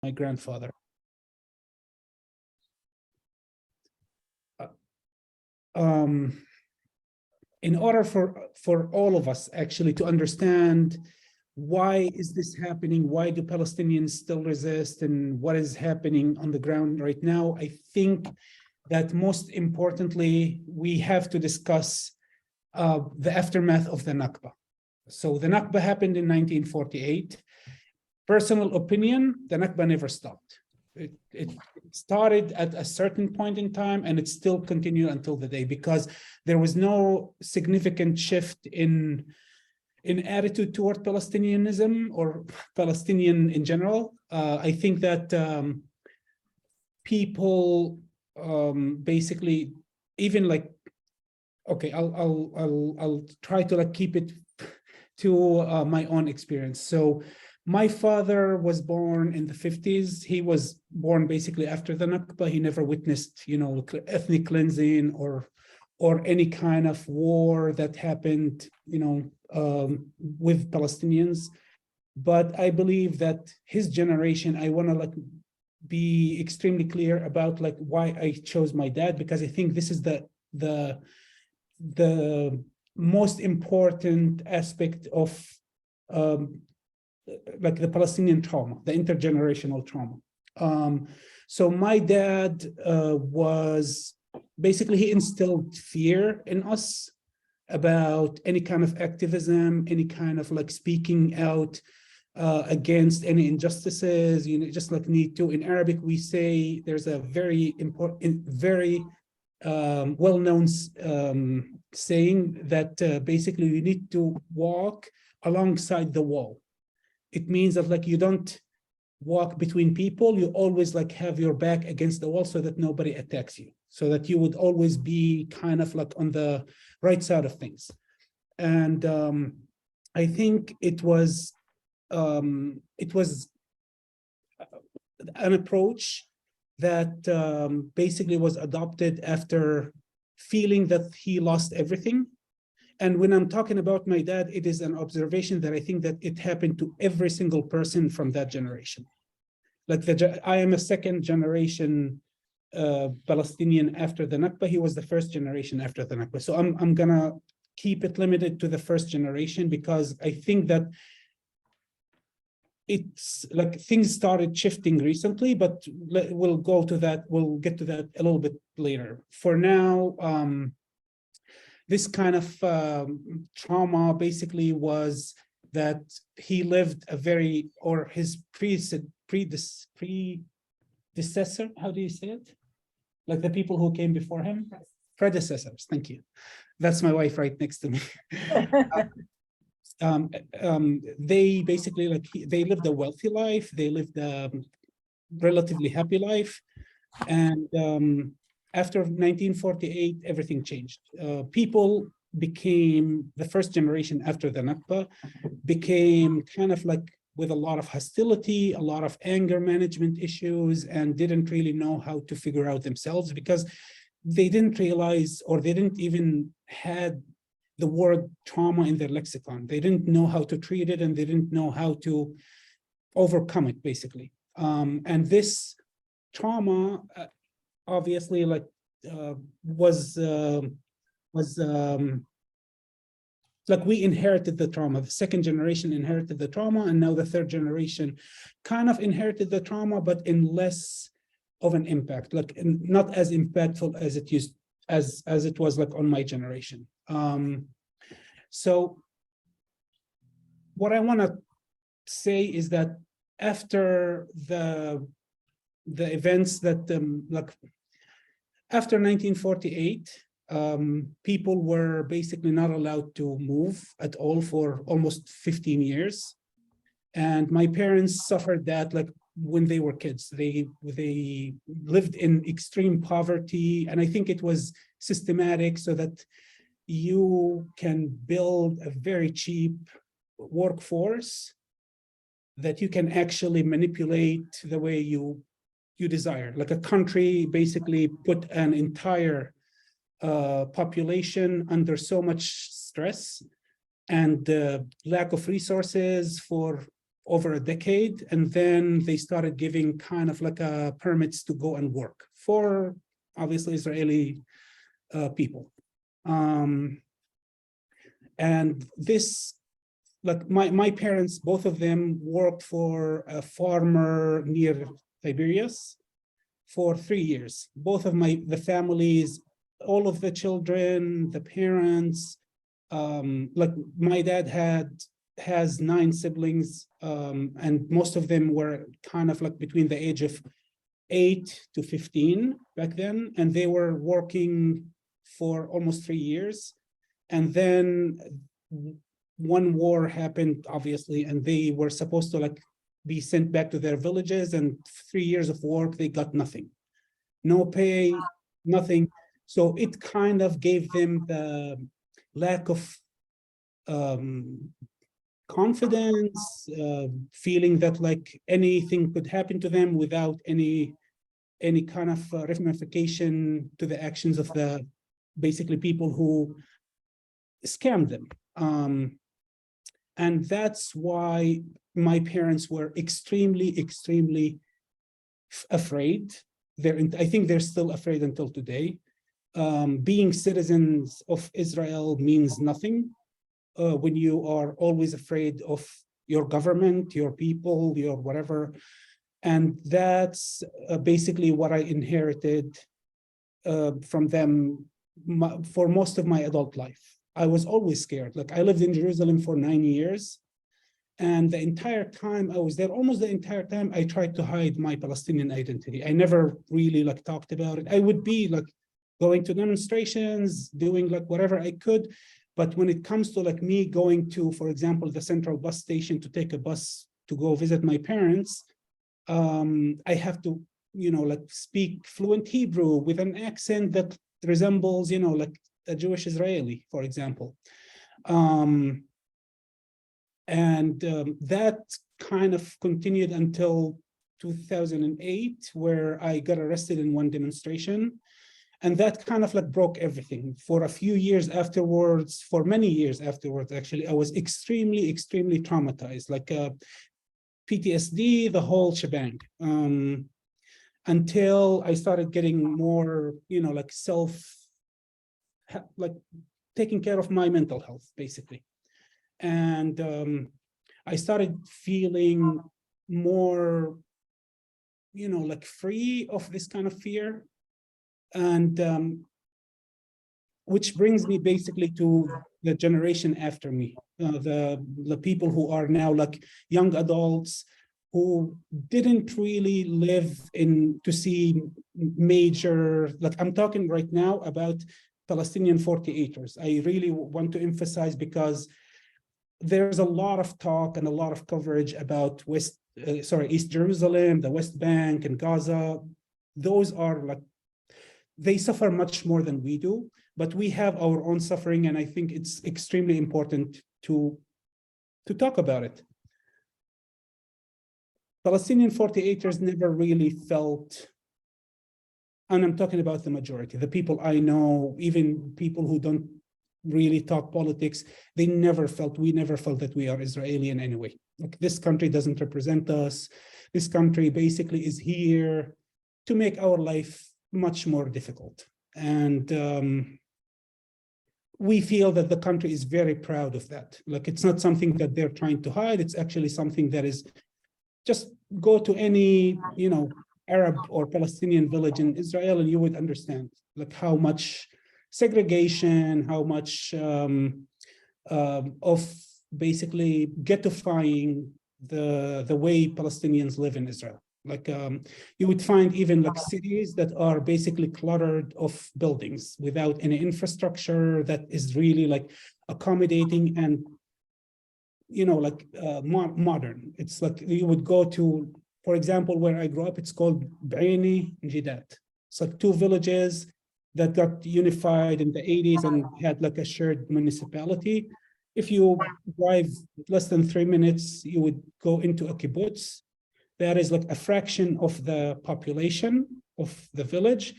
my grandfather. In order for all of us actually to understand why is this happening, why do Palestinians still resist, and what is happening on the ground right now, I think that most importantly, we have to discuss the aftermath of the Nakba. So the Nakba happened in 1948. Personal opinion, the Nakba never stopped. It started at a certain point in time, and it still continued until the day, because there was no significant shift in attitude toward Palestinianism or Palestinian in general. I think that people basically, even like, okay, I'll try to like keep it to my own experience. So my father was born in the 50s. He was born basically after the Nakba. He never witnessed, ethnic cleansing or any kind of war that happened, with Palestinians. But I believe that his generation, I want to like be extremely clear about like why I chose my dad, because I think this is the most important aspect of like the Palestinian trauma, the intergenerational trauma. So my dad was basically, he instilled fear in us about any kind of activism, any kind of like speaking out against any injustices. Just like need to, in Arabic, we say there's a very important, very well-known saying that basically you need to walk alongside the wall. It means that like you don't walk between people, you always like have your back against the wall so that nobody attacks you, so that you would always be kind of like on the right side of things. And I think it was an approach that basically was adopted after feeling that he lost everything. And when I'm talking about my dad, it is an observation that I think that it happened to every single person from that generation. Like I am a second generation Palestinian after the Nakba. He was the first generation after the Nakba. So I'm gonna keep it limited to the first generation, because I think that it's like things started shifting recently, but we'll get to that a little bit later. For now, this kind of trauma basically was that he lived a very, or his predecessor, how do you say it? Like the people who came before him? Predecessors, thank you. That's my wife right next to me. They basically they lived a wealthy life. They lived a relatively happy life. And after 1948, everything changed. People became, the first generation after the Nakba, became kind of like with a lot of hostility, a lot of anger management issues, and didn't really know how to figure out themselves, because they didn't realize, or they didn't even had the word trauma in their lexicon. They didn't know how to treat it, and they didn't know how to overcome it, basically. And this trauma, obviously, like like we inherited the trauma. The second generation inherited the trauma, and now the third generation kind of inherited the trauma, but in less of an impact, like not as impactful as it was like on my generation. So what I want to say is that after the events that like after 1948, people were basically not allowed to move at all for almost 15 years. And my parents suffered that like when they were kids. They lived in extreme poverty. And I think it was systematic so that you can build a very cheap workforce that you can actually manipulate the way you desire. Like a country basically put an entire population under so much stress and lack of resources for over a decade, and then they started giving kind of like permits to go and work for obviously Israeli people. And this, like my parents, both of them worked for a farmer near Tiberias for 3 years. Both of the families, all of the children, the parents, like my dad has 9 siblings, and most of them were kind of like between the age of 8 to 15 back then, and they were working for almost 3 years. And then one war happened, obviously, and they were supposed to like be sent back to their villages, and 3 years of work, they got nothing. No pay, nothing. So it kind of gave them the lack of confidence, feeling that like anything could happen to them without any kind of ramification to the actions of the basically people who scammed them. And that's why my parents were extremely afraid. I think they're still afraid until today. Being citizens of Israel means nothing when you are always afraid of your government, your people, your whatever. And that's basically what I inherited from them for most of my adult life. I was always scared. Like I lived in Jerusalem for 9 years. And the entire time I was there, almost the entire time, I tried to hide my Palestinian identity. I never really like talked about it. I would be like going to demonstrations, doing like whatever I could. But when it comes to like me going to, for example, the central bus station to take a bus to go visit my parents, I have to, like speak fluent Hebrew with an accent that resembles, like a Jewish Israeli, for example. That kind of continued until 2008, where I got arrested in one demonstration. And that kind of like broke everything. For a few years afterwards, for many years afterwards, actually, I was extremely traumatized, like PTSD, the whole shebang. Until I started getting more, like like taking care of my mental health, basically. And I started feeling more, like free of this kind of fear. And which brings me basically to the generation after me, the people who are now like young adults who didn't really live to see major, like I'm talking right now about Palestinian 48ers. I really want to emphasize, because there's a lot of talk and a lot of coverage about East Jerusalem, the West Bank and Gaza. Those are like, they suffer much more than we do, but we have our own suffering, and I think it's extremely important to talk about it. Palestinian 48ers never really felt, and I'm talking about the majority, the people I know, even people who don't really talk politics, we never felt that we are Israeli in any way. Like, this country doesn't represent us. This country basically is here to make our life much more difficult. And we feel that the country is very proud of that. Like, it's not something that they're trying to hide. It's actually something that is, just go to any, Arab or Palestinian village in Israel, and you would understand like how much segregation, how much of basically ghettoifying the way Palestinians live in Israel. Like you would find even like cities that are basically cluttered of buildings without any infrastructure that is really like accommodating and modern. It's like you would go to, for example, where I grew up, it's called Baini Jidat. It's like 2 villages that got unified in the 80s and had like a shared municipality. If you drive less than 3 minutes, you would go into a kibbutz. That is like a fraction of the population of the village,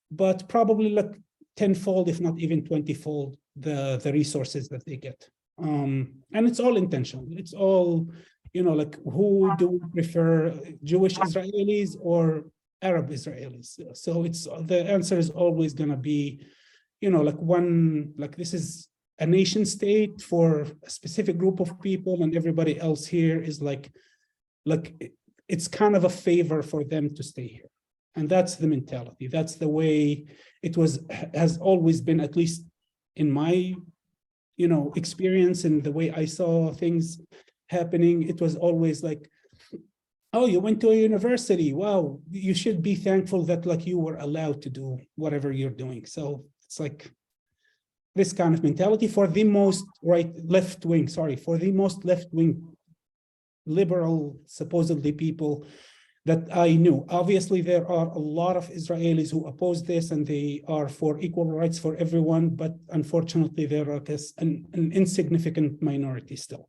but probably like 10-fold, if not even 20-fold, the resources that they get. And it's all intentional. It's all like who do we prefer, Jewish Israelis or Arab Israelis? So the answer is always going to be, like this is a nation state for a specific group of people, and everybody else here is like it's kind of a favor for them to stay here. And that's the mentality. That's the way it has always been, at least in my, experience and the way I saw things happening. It was always like, oh, you went to a university. Wow, you should be thankful that like you were allowed to do whatever you're doing. So it's like this kind of mentality for the most left-wing liberal, supposedly people that I knew. Obviously, there are a lot of Israelis who oppose this and they are for equal rights for everyone, but unfortunately, there are an insignificant minority still.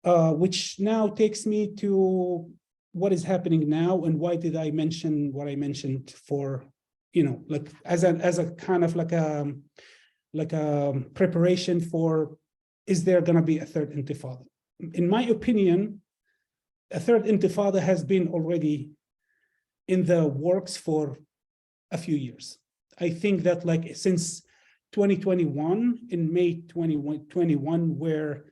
Which now takes me to what is happening now and why did I mention what I mentioned for, like as a kind of like a preparation for, is there going to be a third intifada? In my opinion, a third intifada has been already in the works for a few years. I think that like since 2021, in May 2021, where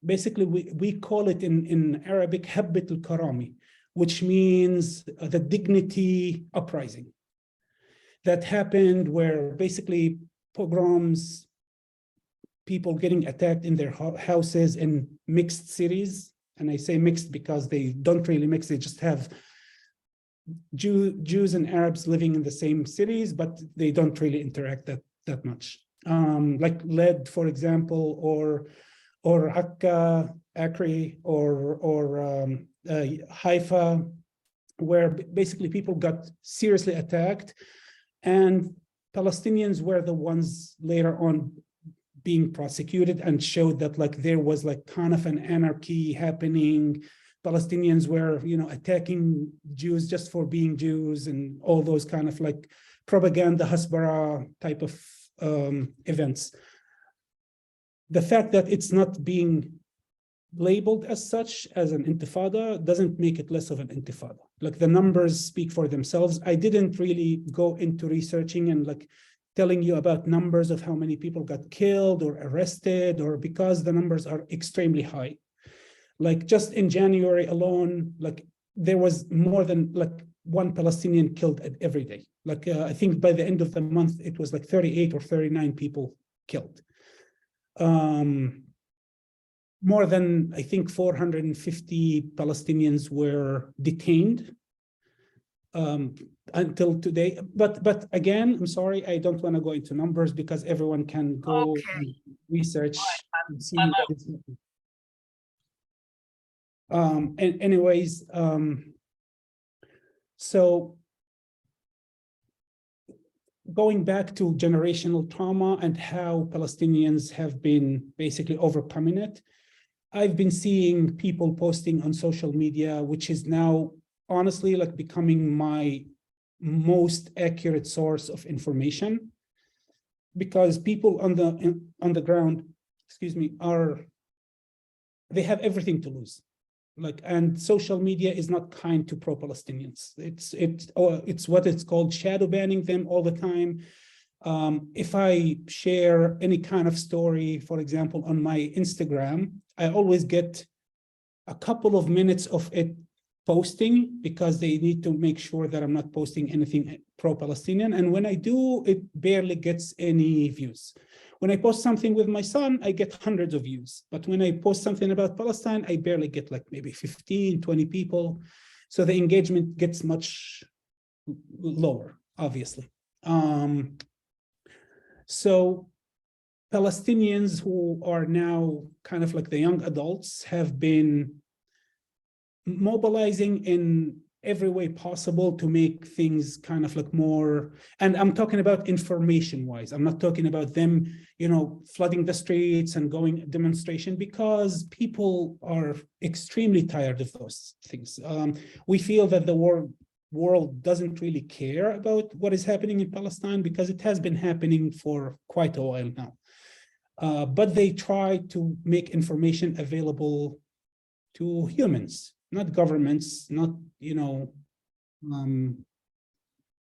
basically we call it in Arabic Habbat al-Karami, which means the dignity uprising that happened, where basically pogroms, people getting attacked in their houses in mixed cities. And I say mixed because they don't really mix, they just have Jews and Arabs living in the same cities, but they don't really interact that much. Like Led, for example, or Akka, Acre, or Haifa, where basically people got seriously attacked, and Palestinians were the ones later on being prosecuted and showed that like there was like kind of an anarchy happening. Palestinians were, attacking Jews just for being Jews and all those kind of like propaganda, hasbara type of events. The fact that it's not being labeled as such as an intifada doesn't make it less of an intifada. Like the numbers speak for themselves. I didn't really go into researching and like telling you about numbers of how many people got killed or arrested, or because the numbers are extremely high. Like just in January alone, like there was more than like one Palestinian killed every day. Like I think by the end of the month, it was like 38 or 39 people killed. More than, I think, 450 Palestinians were detained until today. But again, I'm sorry, I don't want to go into numbers because everyone can go and research and see what is happening. And anyways, so going back to generational trauma and how Palestinians have been basically overcoming it, I've been seeing people posting on social media, which is now honestly like becoming my most accurate source of information, because people on the ground, they have everything to lose. Like, and social media is not kind to pro-Palestinians. It's what it's called shadow banning them all the time. If I share any kind of story, for example, on my Instagram, I always get a couple of minutes of it posting because they need to make sure that I'm not posting anything pro-Palestinian. And when I do, it barely gets any views. When I post something with my son, I get hundreds of views. But when I post something about Palestine, I barely get like maybe 15, 20 people. So the engagement gets much lower, obviously. So Palestinians who are now kind of like the young adults have been mobilizing in every way possible to make things kind of like more, and I'm talking about information wise. I'm not talking about them, flooding the streets and going demonstration, because people are extremely tired of those things. We feel that the world doesn't really care about what is happening in Palestine because it has been happening for quite a while now. but they try to make information available to humans, not governments, not,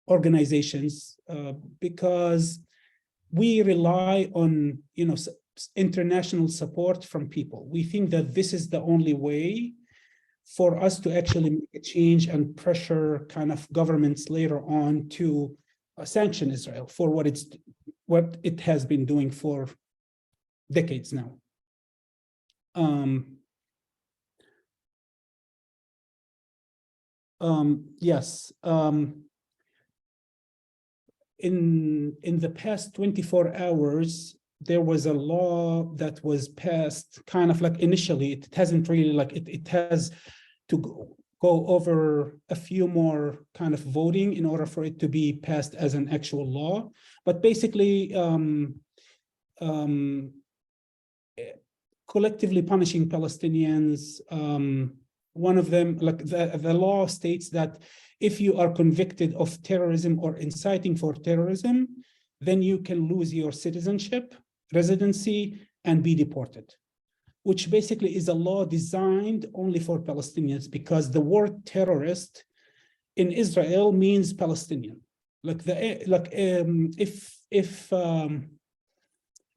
organizations, because we rely on, international support from people. We think that this is the only way for us to actually make a change and pressure kind of governments later on to sanction Israel for what it has been doing for decades now. Yes. In the past 24 hours, there was a law that was passed kind of like initially. It hasn't really it has to go over a few more kind of voting in order for it to be passed as an actual law. But basically, collectively punishing Palestinians. One of them, the law states that if you are convicted of terrorism or inciting for terrorism, then you can lose your citizenship, residency, and be deported, which basically is a law designed only for Palestinians, because the word terrorist in Israel means Palestinian.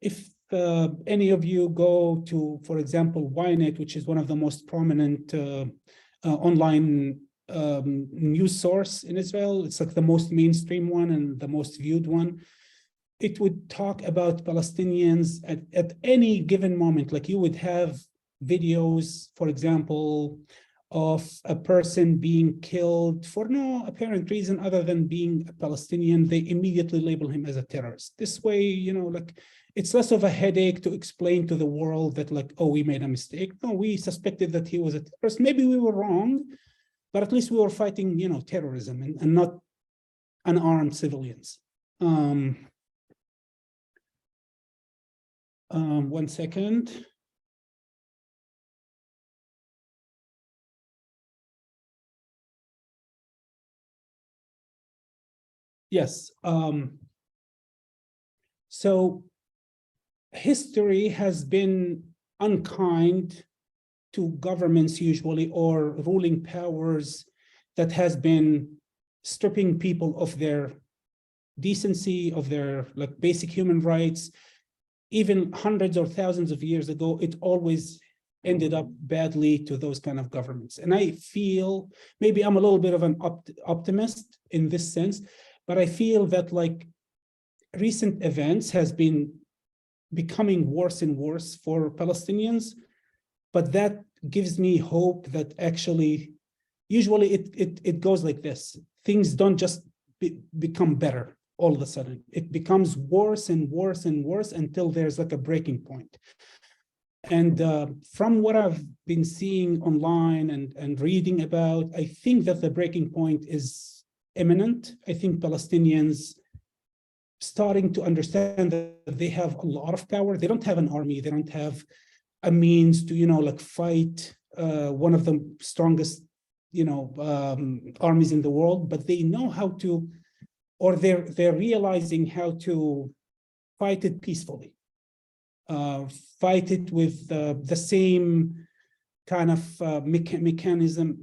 If any of you go to, for example, Ynet, which is one of the most prominent online news source in Israel, it's like the most mainstream one and the most viewed one. It would talk about Palestinians at any given moment. Like you would have videos, for example, of a person being killed for no apparent reason other than being a Palestinian. They immediately label him as a terrorist. This way, it's less of a headache to explain to the world that oh, we made a mistake. No, we suspected that he was a terrorist. Maybe we were wrong, but at least we were fighting, terrorism and not unarmed civilians. 1 second. Yes. So history has been unkind to governments usually, or ruling powers that has been stripping people of their decency, of their basic human rights. Even hundreds or thousands of years ago, it always ended up badly to those kind of governments. And I feel, maybe I'm a little bit of an optimist in this sense, but I feel that recent events has been becoming worse and worse for Palestinians, but that gives me hope that actually, usually it goes like this. Things don't just become better all of a sudden. It becomes worse and worse and worse until there's a breaking point. And from what I've been seeing online and reading about, I think that the breaking point is imminent. I think Palestinians starting to understand that they have a lot of power. They don't have an army. They don't have a means to fight one of the strongest armies in the world, but they know how to, or they're realizing how to fight it peacefully, fight it with the same kind of mechanism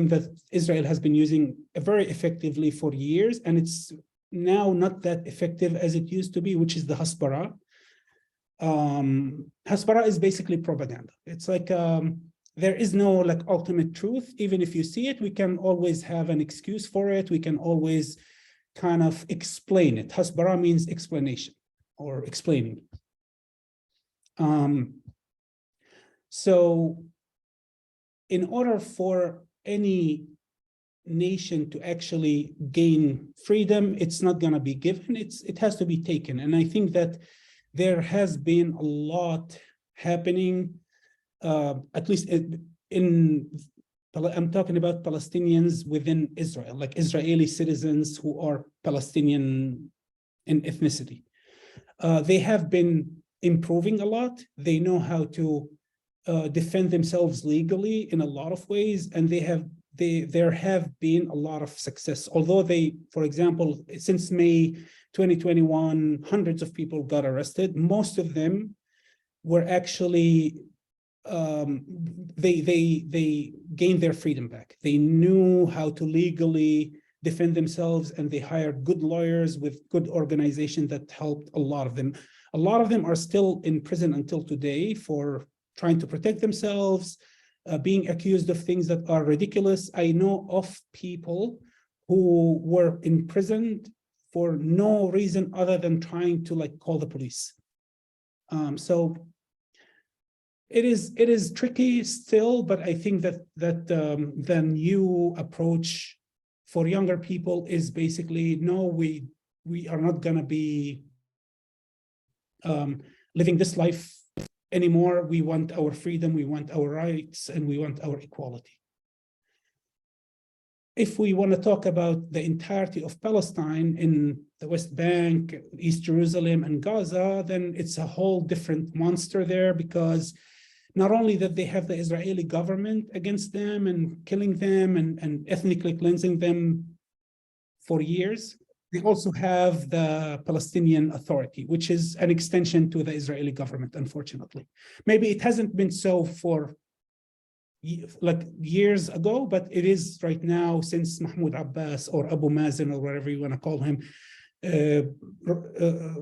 that Israel has been using very effectively for years, and it's now not that effective as it used to be, which is the Hasbara. Hasbara is basically propaganda. It's there is no ultimate truth. Even if you see it, we can always have an excuse for it. We can always kind of explain it. Hasbara means explanation or explaining. So in order for any nation to actually gain freedom, it's not going to be given. It has to be taken. And I think that there has been a lot happening, at least I'm talking about Palestinians within Israel, Israeli citizens who are Palestinian in ethnicity. They have been improving a lot. They know how to defend themselves legally in a lot of ways, and they have there have been a lot of success, although for example, since May 2021, hundreds of people got arrested. Most of them were actually, they gained their freedom back. They knew how to legally defend themselves, and they hired good lawyers with good organization that helped a lot of them. A lot of them are still in prison until today for trying to protect themselves, being accused of things that are ridiculous. I know of people who were imprisoned for no reason other than trying to call the police. So it is tricky still, but I think that the new approach for younger people is basically, no, we are not going to be living this life anymore. We want our freedom, we want our rights, and we want our equality. If we want to talk about the entirety of Palestine in the West Bank, East Jerusalem, and Gaza, then it's a whole different monster there, because not only that they have the Israeli government against them and killing them and ethnically cleansing them for years, they also have the Palestinian Authority, which is an extension to the Israeli government, unfortunately. Maybe it hasn't been so for years ago, but it is right now, since Mahmoud Abbas or Abu Mazen or whatever you want to call him,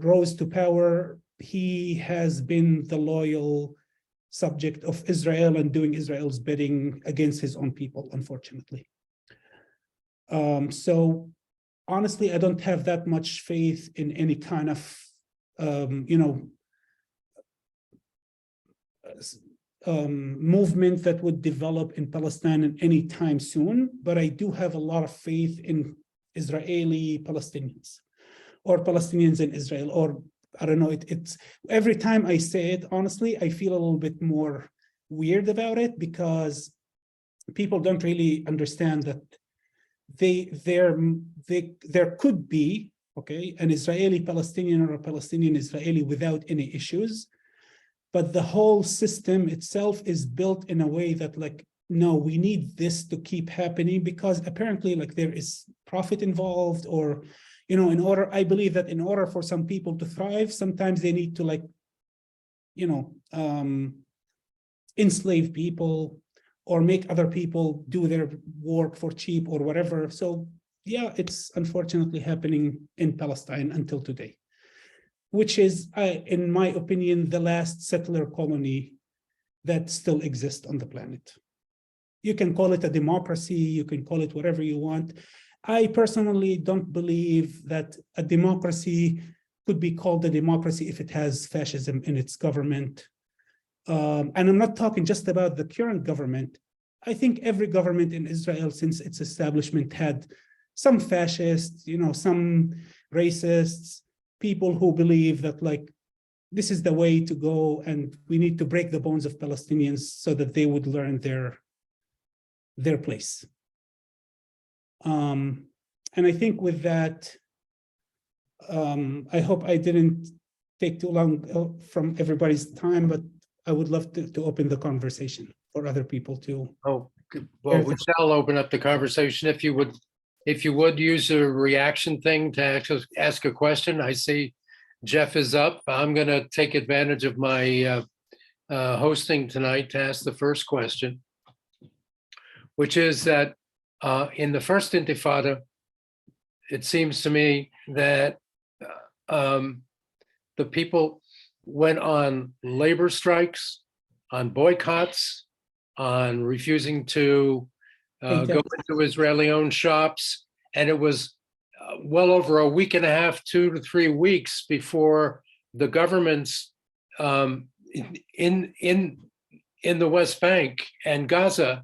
rose to power. He has been the loyal subject of Israel and doing Israel's bidding against his own people, unfortunately. So honestly, I don't have that much faith in any kind of, movement that would develop in Palestine any time soon. But I do have a lot of faith in Israeli Palestinians, or Palestinians in Israel, or I don't know. It's every time I say it, honestly, I feel a little bit more weird about it, because people don't really understand that there could be, okay, an Israeli Palestinian or a Palestinian Israeli without any issues, but the whole system itself is built in a way that no, we need this to keep happening, because apparently there is profit involved, or I believe that in order for some people to thrive, sometimes they need to enslave people or make other people do their work for cheap or whatever. So yeah, it's unfortunately happening in Palestine until today, which is, in my opinion, the last settler colony that still exists on the planet. You can call it a democracy, you can call it whatever you want. I personally don't believe that a democracy could be called a democracy if it has fascism in its government. And I'm not talking just about the current government. I think every government in Israel since its establishment had some fascists, some racists, people who believe that this is the way to go, and we need to break the bones of Palestinians so that they would learn their place. And I think with that, I hope I didn't take too long from everybody's time, but I would love to open the conversation for other people too. Oh, well, we shall open up the conversation. If you would use a reaction thing to ask a question. I see Jeff is up. I'm going to take advantage of my hosting tonight to ask the first question, which is that in the first Intifada, it seems to me that the people went on labor strikes, on boycotts, on refusing to go into Israeli-owned shops, and it was well over a week and a half, 2 to 3 weeks before the governments in the West Bank and Gaza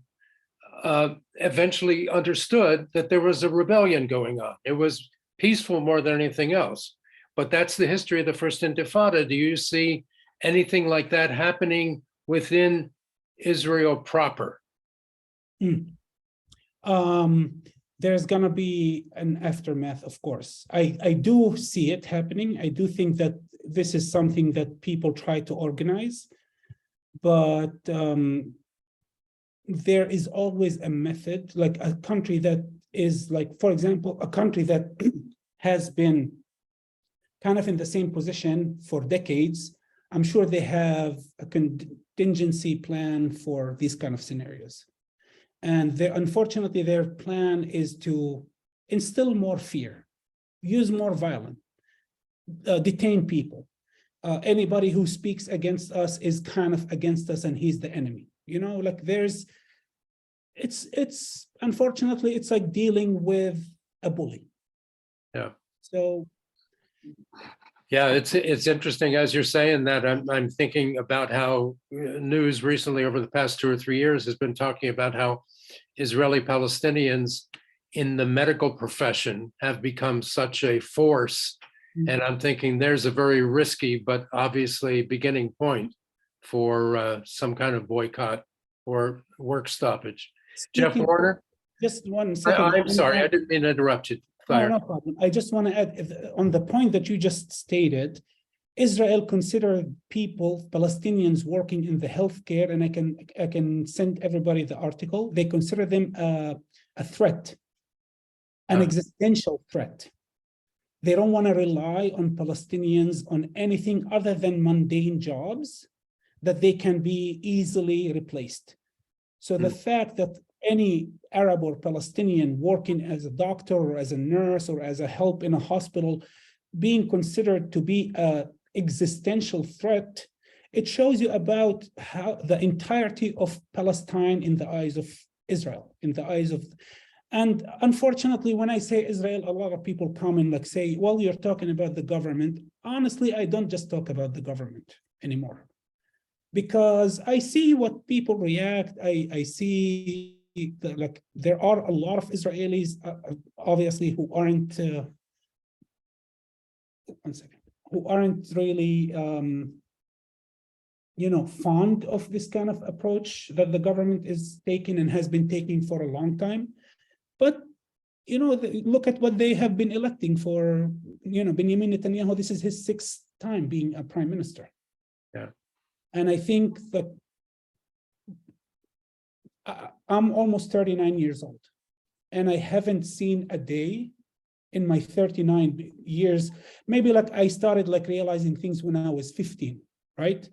eventually understood that there was a rebellion going on. It was peaceful more than anything else. But that's the history of the first Intifada. Do you see anything like that happening within Israel proper? There's going to be an aftermath, of course. I do see it happening. I do think that this is something that people try to organize, but there is always a method, like a country that is like, for example, a country that has been kind of in the same position for decades. I'm sure they have a contingency plan for these kind of scenarios. And unfortunately, their plan is to instill more fear, use more violence, detain people. Anybody who speaks against us is kind of against us and he's the enemy. You know, like it's unfortunately, it's like dealing with a bully. Yeah. So. Yeah, it's interesting as you're saying that. I'm thinking about how news recently over the past 2 or 3 years has been talking about how Israeli Palestinians in the medical profession have become such a force. And I'm thinking there's a very risky, but obviously beginning point for some kind of boycott or work stoppage. Jeff Warner? Just 1 second. I'm sorry, I didn't mean to interrupt you. No, no problem. I just want to add on the point that you just stated, Israel considered people, Palestinians working in the healthcare, and I can send everybody the article. They consider them a threat, an existential threat. They don't want to rely on Palestinians on anything other than mundane jobs that they can be easily replaced. So the fact that any Arab or Palestinian working as a doctor or as a nurse or as a help in a hospital being considered to be an existential threat, it shows you about how the entirety of Palestine in the eyes of Israel, in the eyes of. And unfortunately, when I say Israel, a lot of people come and like say, well, you're talking about the government. Honestly, I don't just talk about the government anymore, because I see what people react. I see that, like, there are a lot of Israelis, obviously, who aren't, who aren't really, fond of this kind of approach that the government is taking and has been taking for a long time. But, look at what they have been electing for, Benjamin Netanyahu. This is his 6th time being a prime minister. Yeah. And I think that I'm almost 39 years old, and I haven't seen a day in my 39 years. Maybe like I started like realizing things when I was 15, right?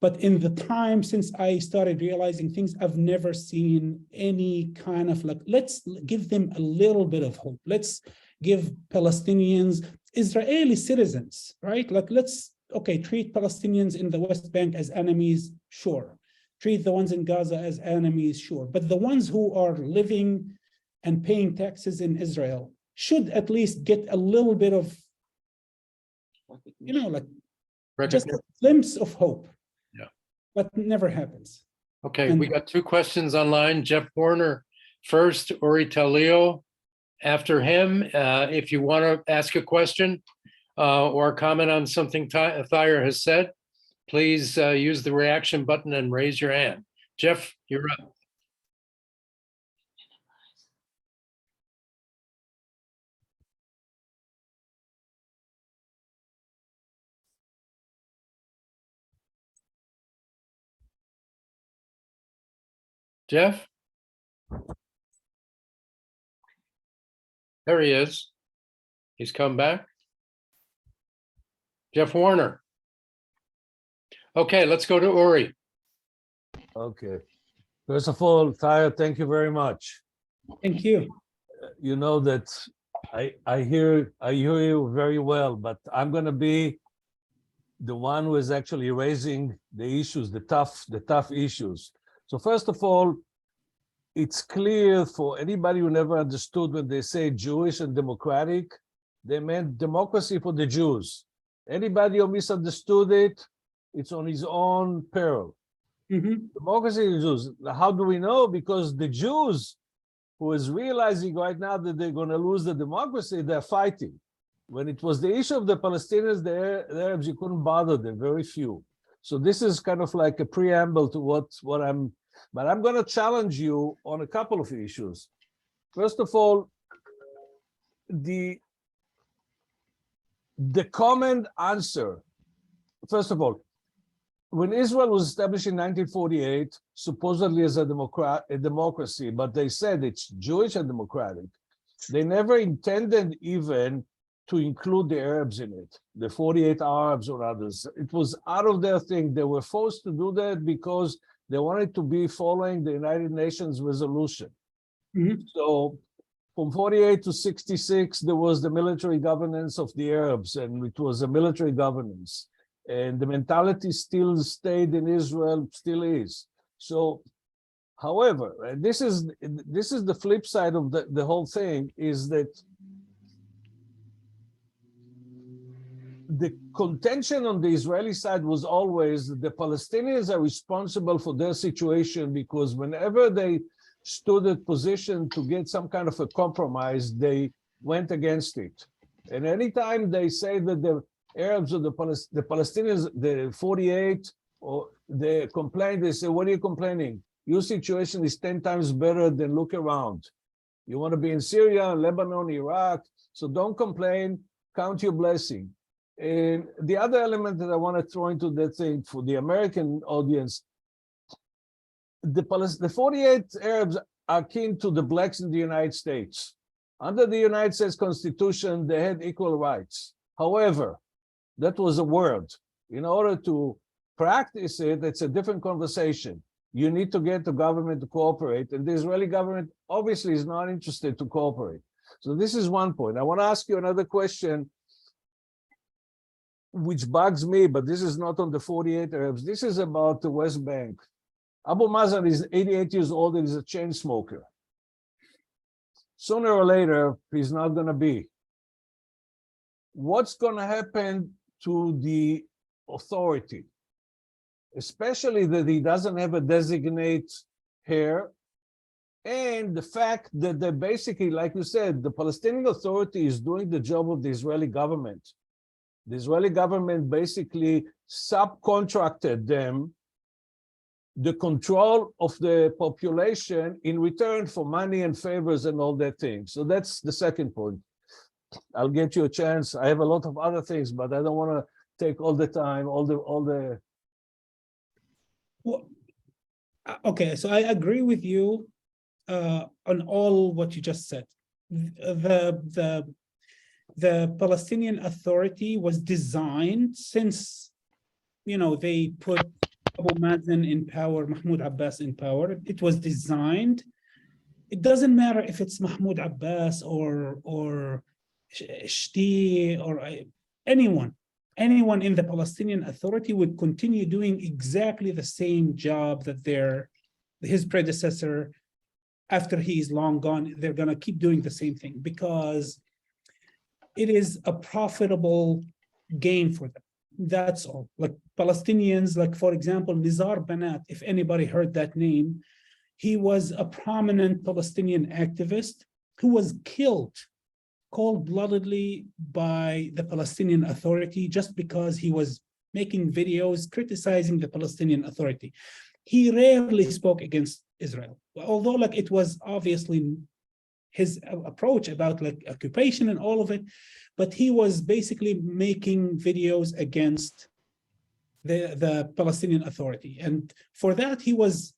But in the time since I started realizing things, I've never seen any kind of like, let's give them a little bit of hope. Let's give Palestinians, Israeli citizens, right? Like, let's, okay, treat Palestinians in the West Bank as enemies, sure. Treat the ones in Gaza as enemies, sure. But the ones who are living and paying taxes in Israel should at least get a little bit of, like just a glimpse of hope. Yeah. But it never happens. Okay, we got 2 questions online. Jeff Warner first, Uri Talio after him. If you want to ask a question or comment on something Thayer has said, please use the reaction button and raise your hand. Jeff, you're up. Jeff? There he is. He's come back. Jeff Warner. Okay, let's go to Uri. Okay. First of all, Thayer, thank you very much. Thank you. You know that I hear you very well, but I'm going to be the one who is actually raising the issues, the tough issues. So first of all, it's clear for anybody who never understood when they say Jewish and democratic, they meant democracy for the Jews. Anybody who misunderstood it, it's on his own peril. Democracy for the Jews. How do we know? Because the Jews who is realizing right now that they're going to lose the democracy, they're fighting. When it was the issue of the Palestinians, the Arabs, you couldn't bother them, very few. So this is kind of like a preamble to what I'm, but I'm going to challenge you on a couple of issues. First of all, the common answer, first of all, when Israel was established in 1948, supposedly as a democracy, but they said it's Jewish and democratic. They never intended even to include the Arabs in it, the 48 Arabs or others. It was out of their thing. They were forced to do that because they wanted to be following the United Nations resolution. Mhm. So from 48 to 66, there was the military governance of the Arabs, and it was a military governance. And the mentality still stayed in Israel, still is. So, however, and this is the flip side of the whole thing, is that the contention on the Israeli side was always that the Palestinians are responsible for their situation, because whenever they stood at position to get some kind of a compromise, they went against it. And anytime they say that the Arabs or the Palestinians, the 48, or they complain, they say, what are you complaining? Your situation is 10 times better than look around. You want to be in Syria, Lebanon, Iraq, so don't complain, count your blessing. And the other element that I want to throw into that thing for the American audience, the 48 Arabs are kin to the blacks in the United States. Under the United States Constitution, they had equal rights. However, that was a word. In order to practice it, it's a different conversation. You need to get the government to cooperate, and the Israeli government obviously is not interested to cooperate. So this is one point. I want to ask you another question, which bugs me, but this is not on the 48 Arabs. This is about the West Bank. Abu Mazen is 88 years old and is a chain smoker. Sooner or later, he's not going to be. What's going to happen to the authority, especially that he doesn't have a designate here, and the fact that they basically, like you said, the Palestinian Authority is doing the job of the Israeli government. The Israeli government basically subcontracted them the control of the population in return for money and favors and all that thing. So that's the second point. I'll get you a chance. I have a lot of other things, but I don't want to take all the time, all the. Well, okay, so I agree with you on all what you just said. The Palestinian Authority was designed since, they put Abu Mazen in power, Mahmoud Abbas in power. It was designed. It doesn't matter if it's Mahmoud Abbas or Shti or anyone in the Palestinian Authority would continue doing exactly the same job that his predecessor, after he is long gone, they're going to keep doing the same thing because it is a profitable game for them. That's all. Like Palestinians, like for example, Nizar Banat, if anybody heard that name, he was a prominent Palestinian activist who was killed cold-bloodedly by the Palestinian Authority just because he was making videos criticizing the Palestinian Authority. He rarely spoke against Israel, although like it was obviously his approach about like occupation and all of it, but he was basically making videos against the Palestinian Authority. And for that, he was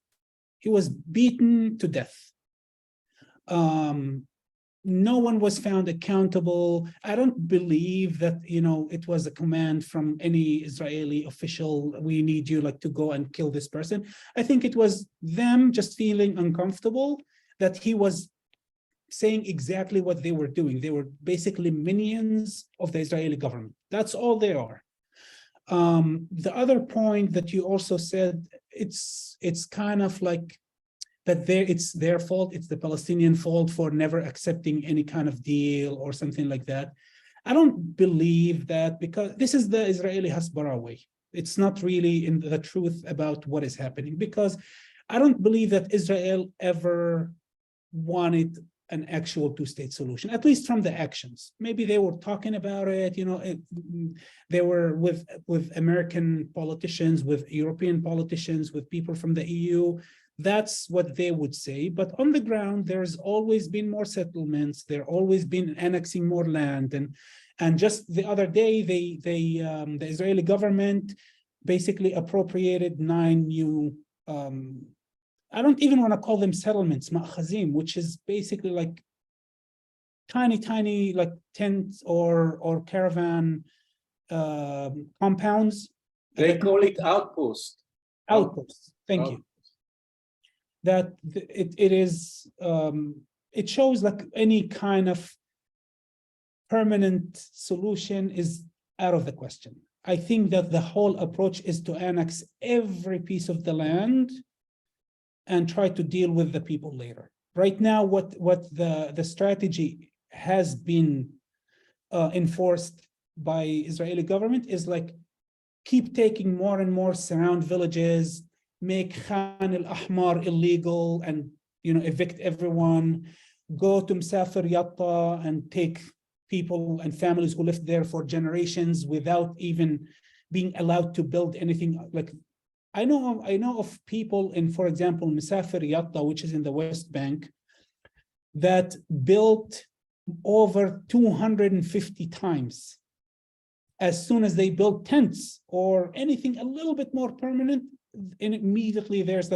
beaten to death. No one was found accountable. I don't believe that, it was a command from any Israeli official, we need you like to go and kill this person. I think it was them just feeling uncomfortable that he was saying exactly what they were doing. They were basically minions of the Israeli government. That's all they are. The other point that you also said, it's kind of like that it's their fault, it's the Palestinian fault for never accepting any kind of deal or something like that. I don't believe that, because this is the Israeli Hasbara way. It's not really in the truth about what is happening, because I don't believe that Israel ever wanted an actual two-state solution, at least from the actions. Maybe they were talking about it, they were with American politicians, with European politicians, with people from the EU. That's what they would say. But on the ground, there's always been more settlements. There always been annexing more land. And just the other day, the Israeli government basically appropriated 9 new, I don't even want to call them settlements, ma'khazim, which is basically like tiny, like tents or caravan compounds. They call it outpost. Outposts. Thank you. That it is, it shows like any kind of permanent solution is out of the question. I think that the whole approach is to annex every piece of the land and try to deal with the people later. Right now, what the strategy has been enforced by Israeli government is like keep taking more and more surround villages, make Khan al-Ahmar illegal and evict everyone, go to Msafir Yatta and take people and families who lived there for generations without even being allowed to build anything. Like I know of people in, for example, Msafir Yatta, which is in the West Bank, that built over 250 times. As soon as they build tents or anything a little bit more permanent, and immediately there's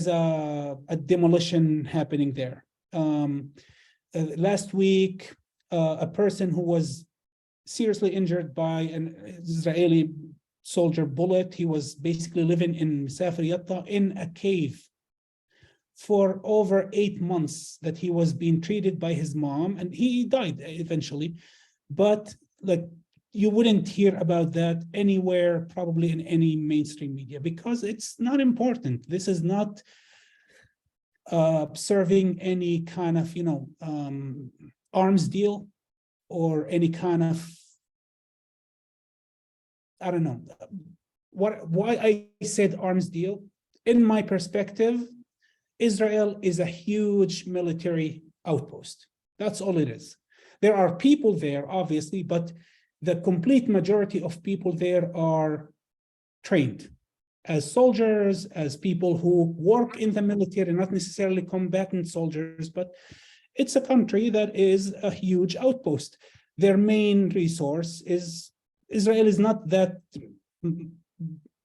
a demolition happening there. Last week, a person who was seriously injured by an Israeli soldier bullet, he was basically living in Msafir Yatta in a cave for over 8 months that he was being treated by his mom, and he died eventually. But like, you wouldn't hear about that anywhere, probably in any mainstream media, because it's not important. This is not serving any kind of, arms deal or any kind of, I don't know. Why I said arms deal, in my perspective, Israel is a huge military outpost. That's all it is. There are people there, obviously, but the complete majority of people there are trained as soldiers, as people who work in the military, not necessarily combatant soldiers, but it's a country that is a huge outpost. Their main resource is, Israel is not that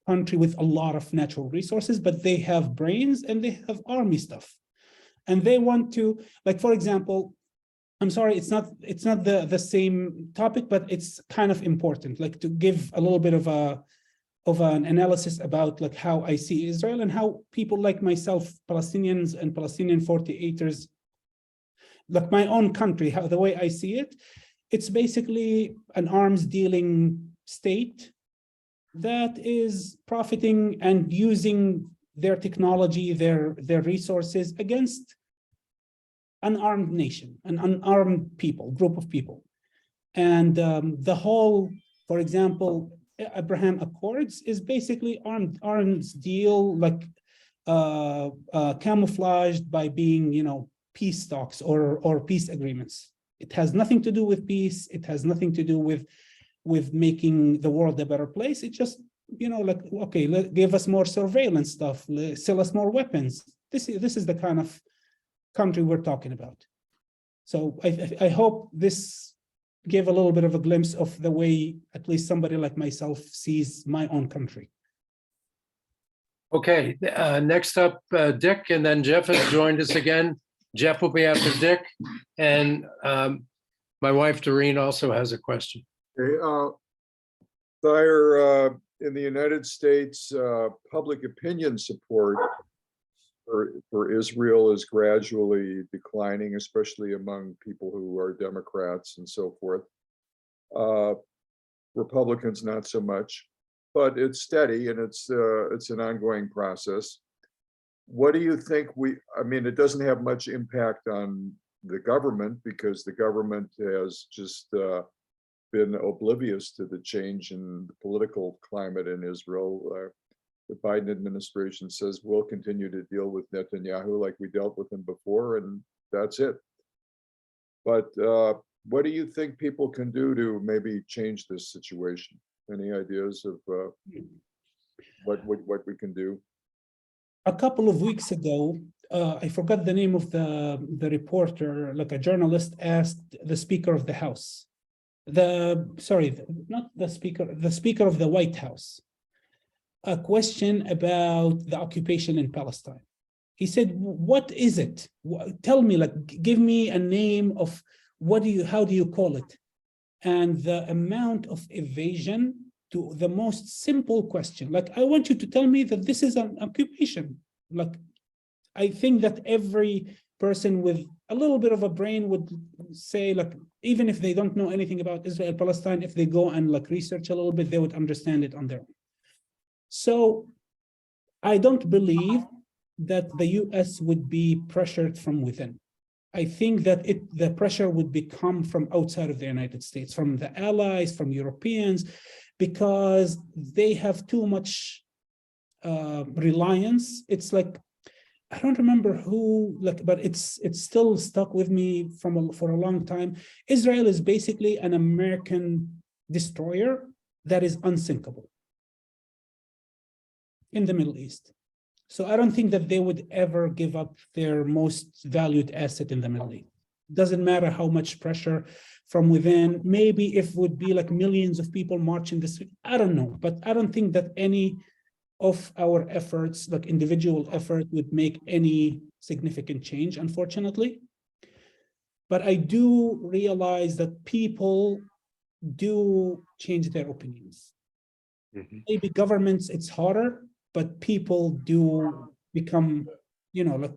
country with a lot of natural resources, but they have brains and they have army stuff. And they want to, like, for example, I'm sorry, it's not the same topic, but it's kind of important, like to give a little bit of an analysis about like how I see Israel and how people like myself, Palestinians and Palestinian 48ers, like my own country, how the way I see it, it's basically an arms dealing state that is profiting and using their technology, their resources against an unarmed nation, an unarmed people, group of people. And the whole, for example, Abraham Accords is basically arms deal, like camouflaged by being, peace talks or peace agreements. It has nothing to do with peace. It has nothing to do with making the world a better place. It just, like, okay, give us more surveillance stuff, sell us more weapons. This is the kind of country we're talking about. So I hope this gave a little bit of a glimpse of the way at least somebody like myself sees my own country. Okay, next up, Dick, and then Jeff has joined us again. Jeff will be after Dick, and my wife Doreen also has a question. Okay, Thayer, in the United States, public opinion support for Israel is gradually declining, especially among people who are Democrats and so forth. Republicans, not so much, but it's steady and it's an ongoing process. What do you think it doesn't have much impact on the government because the government has just been oblivious to the change in the political climate in Israel. The Biden administration says we'll continue to deal with Netanyahu like we dealt with him before, and that's it. But what do you think people can do to maybe change this situation? Any ideas of what we can do? A couple of weeks ago, I forgot the name of the reporter, like a journalist asked the Speaker of the House, not the Speaker, the Speaker of the White House, a question about the occupation in Palestine. He said, what is it? Tell me, like, give me a name of how do you call it? And the amount of evasion to the most simple question, like, I want you to tell me that this is an occupation. Like, I think that every person with a little bit of a brain would say, like, even if they don't know anything about Israel, Palestine, if they go and like research a little bit, they would understand it on their own. So I don't believe that the US would be pressured from within. I think that the pressure would come from outside of the United States, from the allies, from Europeans, because they have too much reliance. It's like, I don't remember who, like, but it's still stuck with me for a long time. Israel is basically an American destroyer that is unsinkable in the Middle East. So I don't think that they would ever give up their most valued asset in the Middle East. Doesn't matter how much pressure from within. Maybe if would be like millions of people marching this week, I don't know, but I don't think that any of our efforts, like individual effort, would make any significant change, unfortunately. But I do realize that people do change their opinions. Maybe governments, it's harder, but people do become, like,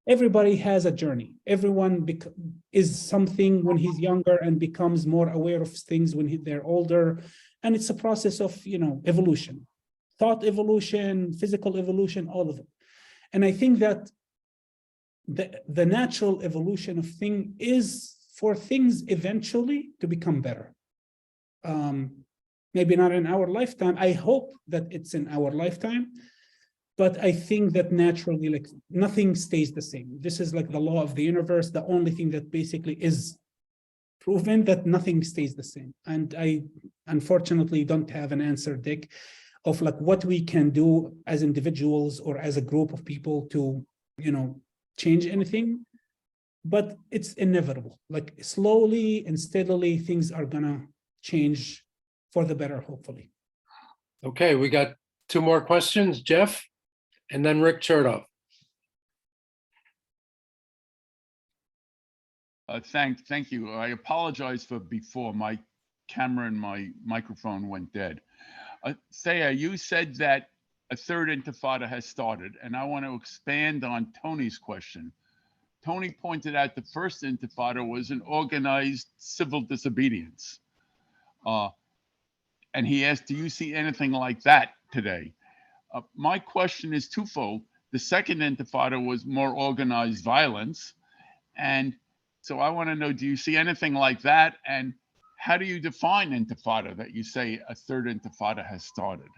everybody has a journey. Everyone is something when he's younger and becomes more aware of things when they're older. And it's a process of, evolution, thought evolution, physical evolution, all of it. And I think that the natural evolution of things is for things eventually to become better. Maybe not in our lifetime. I hope that it's in our lifetime, but I think that naturally, like, nothing stays the same. This is like the law of the universe. The only thing that basically is proven that nothing stays the same. And I unfortunately don't have an answer, Dick, of like what we can do as individuals or as a group of people to, change anything. But it's inevitable. Like, slowly and steadily, things are gonna change for the better, hopefully. Okay, we got two more questions, Jeff, and then Rick Chertoff. Thank you. I apologize for before. My camera and my microphone went dead. Thea, you said that a third intifada has started, and I want to expand on Tony's question. Tony pointed out the first intifada was an organized civil disobedience. And he asked, do you see anything like that today? My question is twofold. The second intifada was more organized violence. And so I want to know, do you see anything like that? And how do you define intifada that you say a third intifada has started?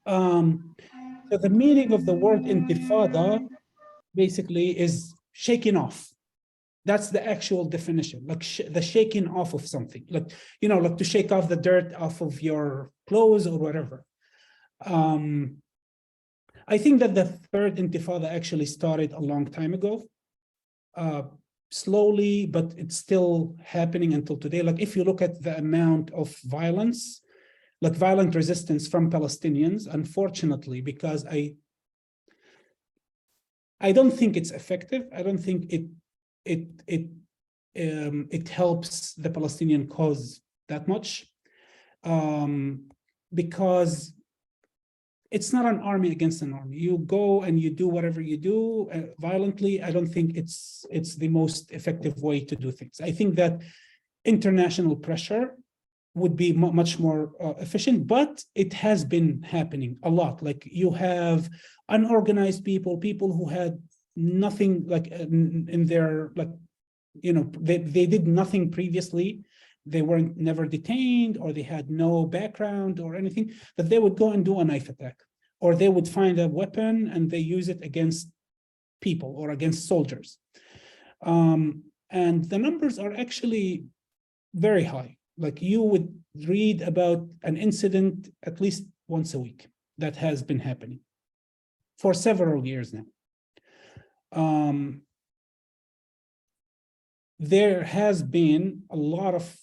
So the meaning of the word intifada basically is shaking off. That's the actual definition, like the shaking off of something, like, like to shake off the dirt off of your clothes or whatever. I think that the third intifada actually started a long time ago, slowly, but it's still happening until today. Like, if you look at the amount of violence, like violent resistance from Palestinians, unfortunately, because I don't think it's effective. I don't think it helps the Palestinian cause that much, because it's not an army against an army. You go and you do whatever you do violently. I don't think it's the most effective way to do things. I think that international pressure would be much more efficient, but it has been happening a lot. Like, you have unorganized people who had nothing, like, in their, like, they did nothing previously. They weren't never detained, or they had no background or anything, that they would go and do a knife attack, or they would find a weapon and they use it against people or against soldiers. And the numbers are actually very high. Like, you would read about an incident at least once a week that has been happening for several years now. There has been a lot of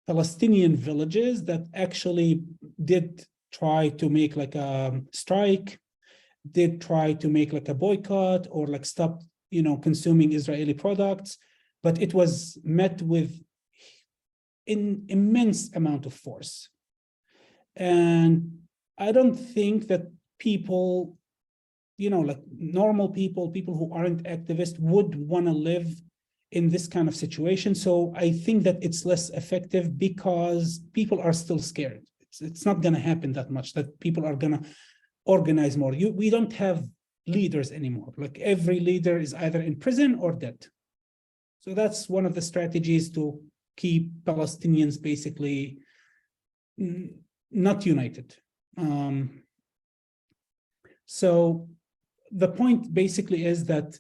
Palestinian villages that actually did try to make like a strike, did try to make like a boycott or like stop, consuming Israeli products, but it was met with an immense amount of force. And I don't think that people, like normal people who aren't activists would want to live in this kind of situation. So I think that it's less effective because people are still scared. It's not going to happen that much, that people are going to organize more. We don't have leaders anymore. Like every leader is either in prison or dead. So that's one of the strategies to keep Palestinians basically not united. So the point basically is that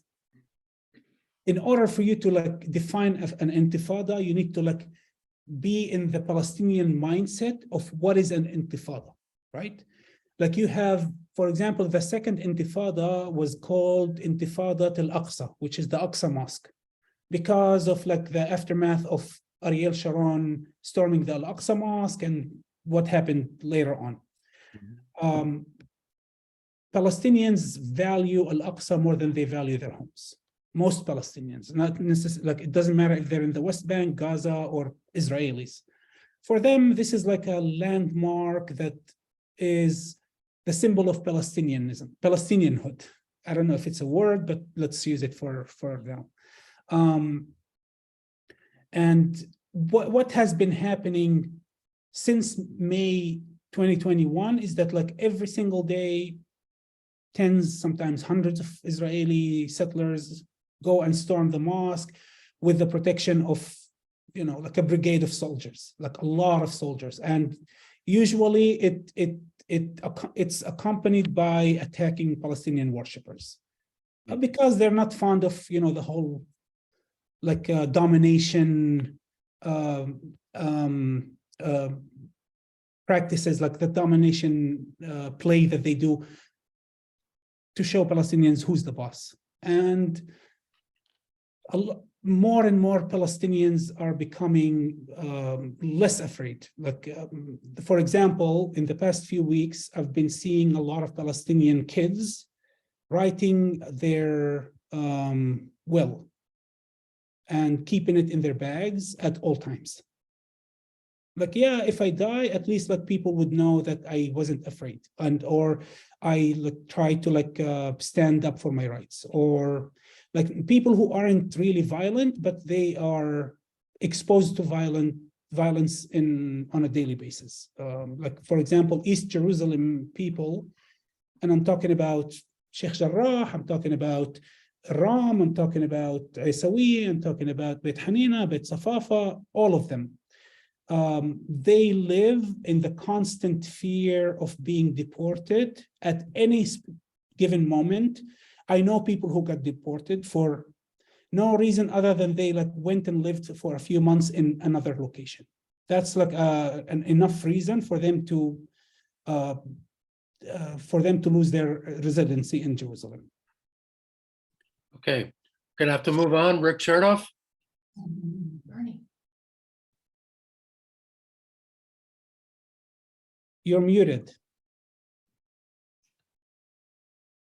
in order for you to like define an intifada, you need to like be in the Palestinian mindset of what is an intifada, right? Like you have, for example, the second intifada was called Intifada al-Aqsa, which is the Aqsa Mosque, because of like the aftermath of Ariel Sharon storming the Al-Aqsa Mosque and what happened later on. Palestinians value Al-Aqsa more than they value their homes. Most Palestinians, not necessarily, like it doesn't matter if they're in the West Bank, Gaza, or Israelis. For them, this is like a landmark that is the symbol of Palestinianism, Palestinianhood. I don't know if it's a word, but let's use it for now. And what has been happening since May 2021 is that like every single day, tens, sometimes hundreds of Israeli settlers go and storm the mosque with the protection of, like a brigade of soldiers, like a lot of soldiers. And usually it's accompanied by attacking Palestinian worshippers because they're not fond of, the whole like domination practices, like the domination play that they do to show Palestinians who's the boss. And more and more Palestinians are becoming less afraid. Like, for example, in the past few weeks, I've been seeing a lot of Palestinian kids writing their will and keeping it in their bags at all times. Like, yeah, if I die, at least like people would know that I wasn't afraid, or I try to stand up for my rights, or like people who aren't really violent, but they are exposed to violence on a daily basis. Like, for example, East Jerusalem people, and I'm talking about Sheikh Jarrah, I'm talking about Ram, I'm talking about Isawi, I'm talking about Beit Hanina, Beit Safafa, all of them. They live in the constant fear of being deported at any given moment. I know people who got deported for no reason other than they went and lived for a few months in another location. That's an enough reason for them to lose their residency in Jerusalem. Okay, gonna have to move on. Rick Chertoff. You're muted.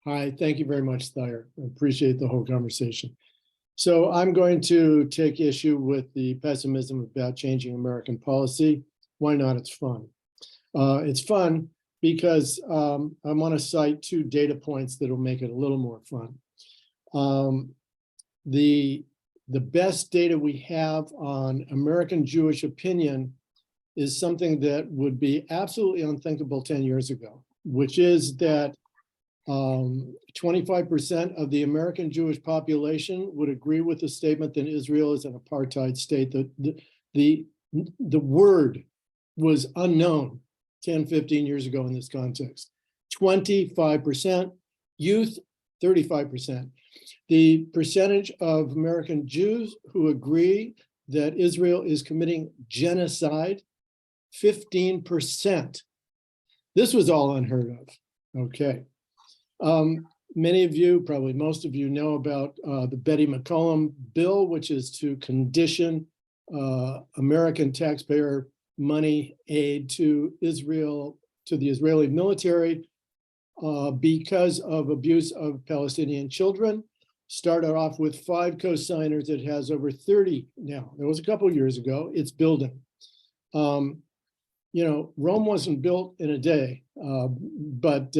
Hi, thank you very much, Thayer. I appreciate the whole conversation. So I'm going to take issue with the pessimism about changing American policy. Why not? It's fun. It's fun because I want to cite two data points that will make it a little more fun. The best data we have on American Jewish opinion is something that would be absolutely unthinkable 10 years ago, which is that 25% of the American Jewish population would agree with the statement that Israel is an apartheid state. The word was unknown 10, 15 years ago in this context. 25%, youth, 35%. The percentage of American Jews who agree that Israel is committing genocide, 15%. This was all unheard of. Okay. Many of you, probably most of you, know about the Betty McCollum bill, which is to condition American taxpayer money aid to Israel, to the Israeli military, because of abuse of Palestinian children. Started off with 5 co-signers. It has over 30 now. It was a couple of years ago. It's building. You know, Rome wasn't built in a day, but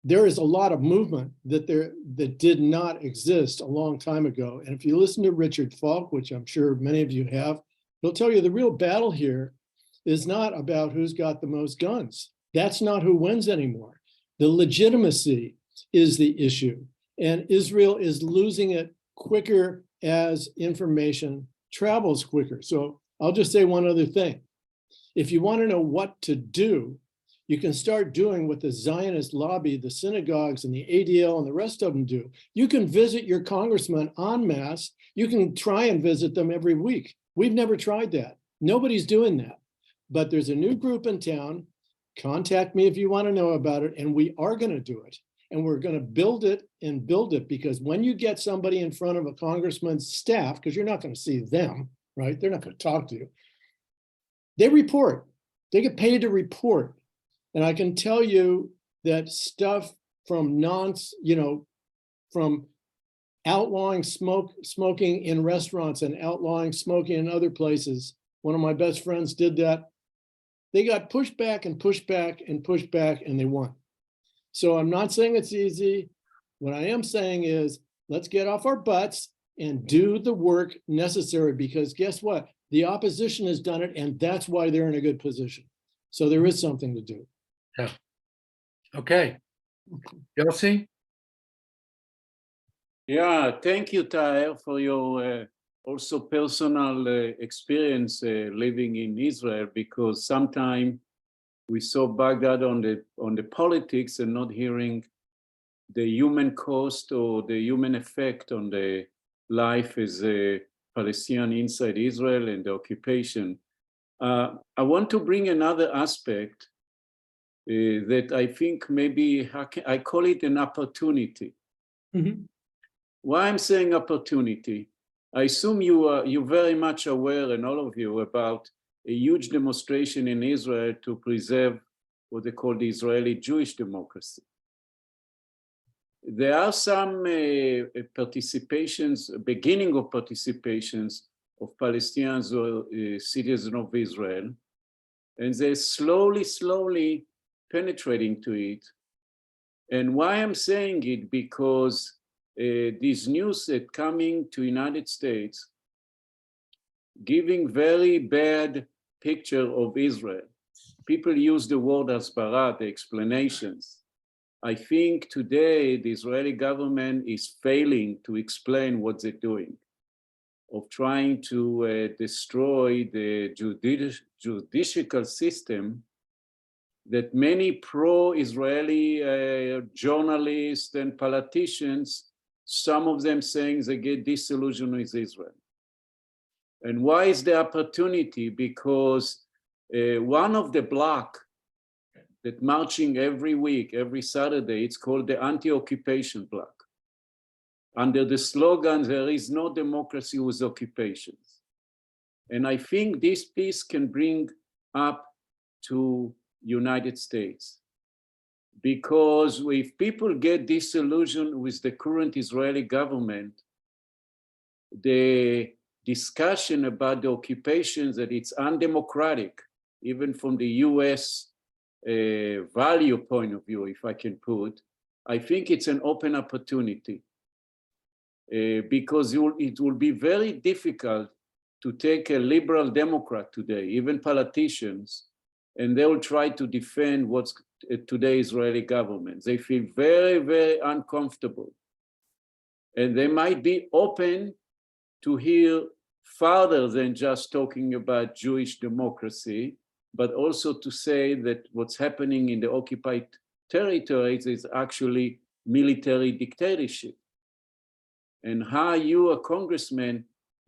there is a lot of movement that did not exist a long time ago. And if you listen to Richard Falk, which I'm sure many of you have, he'll tell you the real battle here is not about who's got the most guns. That's not who wins anymore. The legitimacy is the issue. And Israel is losing it quicker as information travels quicker. So I'll just say one other thing. If you want to know what to do, you can start doing what the Zionist lobby, the synagogues and the ADL and the rest of them do. You can visit your congressman en masse. You can try and visit them every week. We've never tried that. Nobody's doing that. But there's a new group in town. Contact me if you want to know about it. And we are going to do it. And we're going to build it and build it, because when you get somebody in front of a congressman's staff, because you're not going to see them, right? They're not going to talk to you. They report. They get paid to report. And I can tell you that stuff from from outlawing smoking in restaurants and outlawing smoking in other places. One of my best friends did that. They got pushed back and pushed back and pushed back, and they won. So I'm not saying it's easy. What I am saying is, let's get off our butts and do the work necessary, because guess what? The opposition has done it, and that's why they're in a good position. So there is something to do. Yeah. Okay. Yossi? Yeah, thank you, Tahir, for your also personal experience living in Israel, because sometimes we so Baghdad on the politics and not hearing the human cost or the human effect on the life as a Palestinian inside Israel and the occupation. I want to bring another aspect that I think maybe I call it an opportunity. Mm-hmm. Why I'm saying opportunity? I assume you're very much aware, and all of you, about a huge demonstration in Israel to preserve what they call the Israeli Jewish democracy. There are some participations, beginning of participations of Palestinians or citizens of Israel, and they're slowly penetrating to it. And why I'm saying it, because these news that coming to United States, giving very bad picture of Israel. People use the word hasbara, the explanations. I think today the Israeli government is failing to explain what they're doing, of trying to destroy the judicial system that many pro-Israeli journalists and politicians, some of them saying they get disillusioned with Israel. And why is the opportunity? Because one of the bloc that marching every week, every Saturday, it's called the anti-occupation bloc. Under the slogan, there is no democracy with occupations. And I think this piece can bring up to United States. Because if people get disillusioned with the current Israeli government, the discussion about the occupations, that it's undemocratic, even from the US value point of view, if I can put, I think it's an open opportunity. Because it will be very difficult to take a liberal Democrat today, even politicians, and they will try to defend what's today's Israeli government. They feel very uncomfortable. And they might be open to hear farther than just talking about Jewish democracy, but also to say that what's happening in the occupied territories is actually military dictatorship. And how you, a congressman,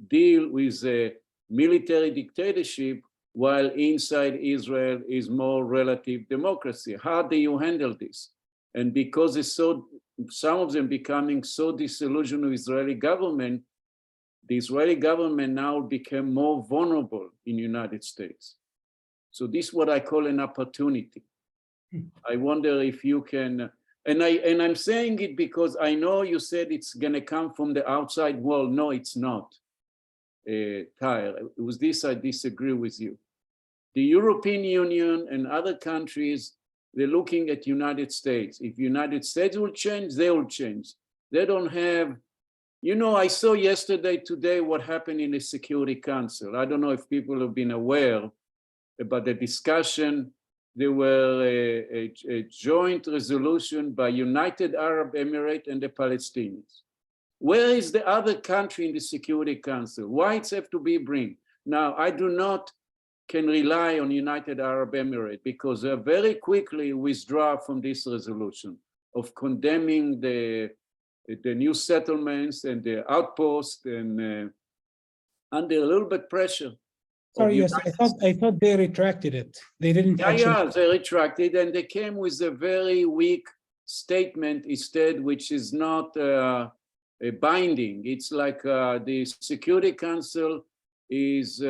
deal with a military dictatorship while inside Israel is more relative democracy. How do you handle this? And because it's so, some of them becoming so disillusioned with Israeli government, the Israeli government now became more vulnerable in the United States. So this is what I call an opportunity. I wonder if you can, and I'm saying it because I know you said it's gonna come from the outside world. No, it's not. Tyre, with this I disagree with you. The European Union and other countries, they're looking at United States. If United States will change, they will change. They don't have, you know, I saw today what happened in the Security Council. I don't know if people have been aware about the discussion. There were a joint resolution by United Arab Emirates and the Palestinians. Where is the other country in the Security Council? Why it's have to be bring? Now, I do not can rely on United Arab Emirates because they very quickly withdraw from this resolution of condemning the new settlements and the outposts and under a little bit pressure. Sorry, yes, I thought they retracted it. They didn't actually. Yeah, they retracted and they came with a very weak statement instead, which is not a binding. It's like the Security Council is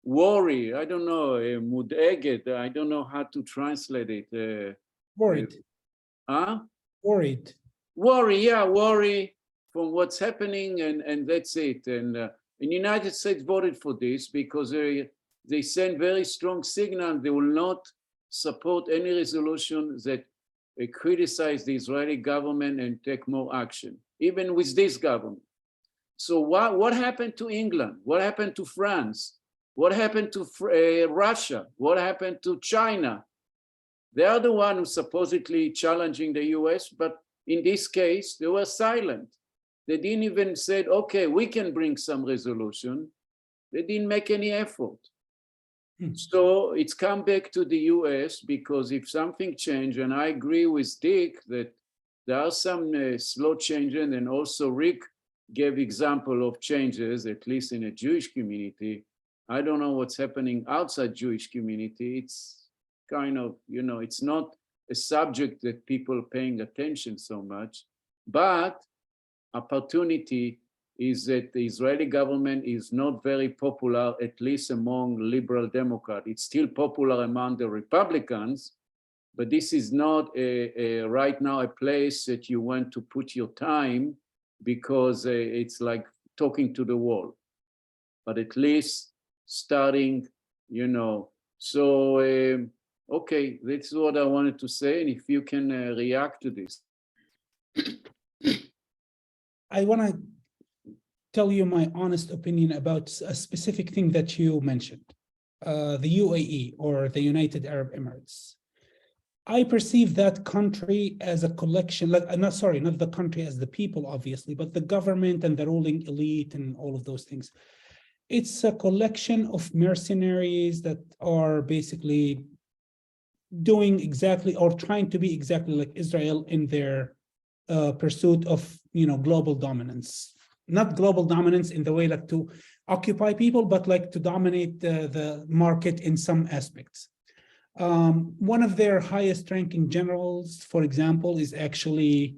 worry. I don't know, mud'eged. I don't know how to translate it. Worried. Huh? Worried. Worry, yeah, worry from what's happening, and that's it. And the United States voted for this because they send very strong signal. They will not support any resolution that criticize the Israeli government and take more action, even with this government. So what happened to England? What happened to France? What happened to Russia? What happened to China? They are the one who supposedly challenging the US, but in this case, they were silent. They didn't even say, okay, we can bring some resolution. They didn't make any effort. So it's come back to the US because if something changed, and I agree with Dick that there are some slow changes, and also Rick gave example of changes, at least in a Jewish community. I don't know what's happening outside Jewish community. It's kind of, you know, it's not a subject that people are paying attention so much, but opportunity is that the Israeli government is not very popular, at least among liberal Democrats. It's still popular among the Republicans, but this is not right now a place that you want to put your time because it's like talking to the wall, but at least starting, you know. So, okay, that's what I wanted to say. And if you can react to this. I want to tell you my honest opinion about a specific thing that you mentioned, the UAE or the United Arab Emirates. I perceive that country as a collection, like, not the country as the people, obviously, but the government and the ruling elite and all of those things. It's a collection of mercenaries that are basically doing exactly or trying to be exactly like Israel in their pursuit of, you know, global dominance. Not global dominance in the way like to occupy people, but like to dominate the market in some aspects. One of their highest ranking generals, for example, is actually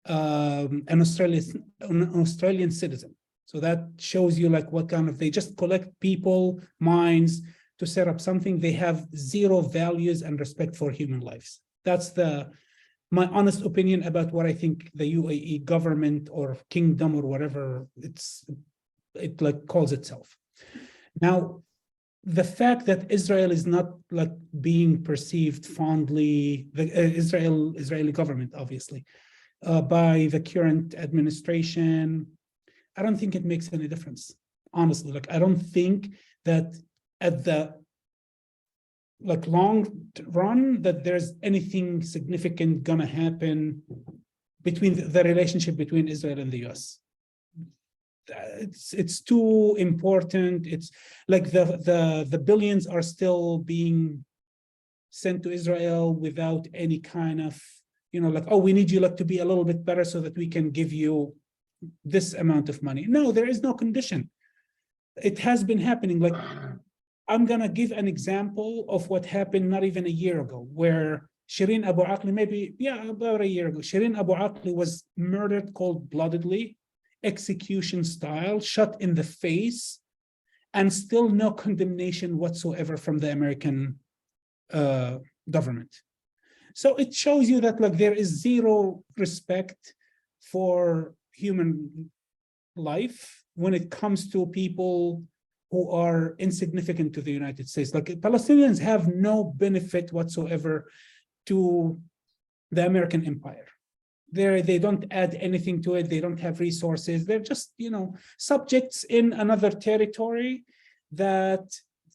an Australian citizen. So that shows you like what kind of, they just collect people, minds to set up something. They have zero values and respect for human lives. That's my honest opinion about what I think the UAE government or kingdom or whatever it like calls itself. Now, the fact that Israel is not like being perceived fondly, the Israeli government, obviously, by the current administration, I don't think it makes any difference. Honestly, like I don't think that at the like long run that there's anything significant gonna happen between the relationship between Israel and the US. It's too important. It's like the billions are still being sent to Israel without any kind of, you know, like, oh, we need you like to be a little bit better so that we can give you this amount of money. No, there is no condition. It has been happening. Like, I'm gonna give an example of what happened not even a year ago, where Shireen Abu Akleh, maybe, yeah, about a year ago, Shireen Abu Akleh was murdered cold-bloodedly execution style, shot in the face, and still no condemnation whatsoever from the American government. So it shows you that like there is zero respect for human life when it comes to people who are insignificant to the United States. Like Palestinians have no benefit whatsoever to the American empire. They don't add anything to it. They don't have resources. They're just, subjects in another territory that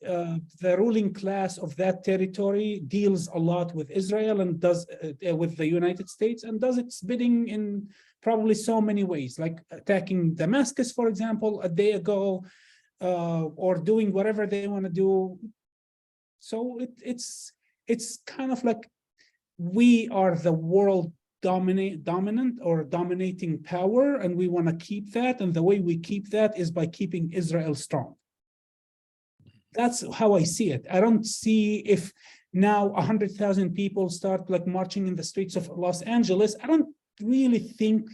the ruling class of that territory deals a lot with Israel and does with the United States and does its bidding in probably so many ways, like attacking Damascus, for example, a day ago, or doing whatever they want to do. So it's kind of like we are the world dominant or dominating power, and we want to keep that. And the way we keep that is by keeping Israel strong. That's how I see it. I don't see if now 100,000 people start like marching in the streets of Los Angeles. I don't really think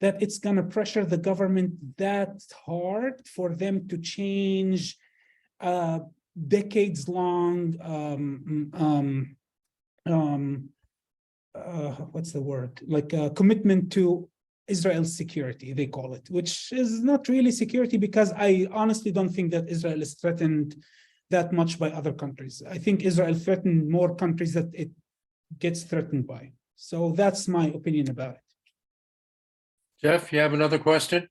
that it's going to pressure the government that hard for them to change decades-long what's the word? Like a commitment to Israel's security, they call it, which is not really security, because I honestly don't think that Israel is threatened that much by other countries. I think Israel threatened more countries that it gets threatened by. So that's my opinion about it. Jeff, you have another question?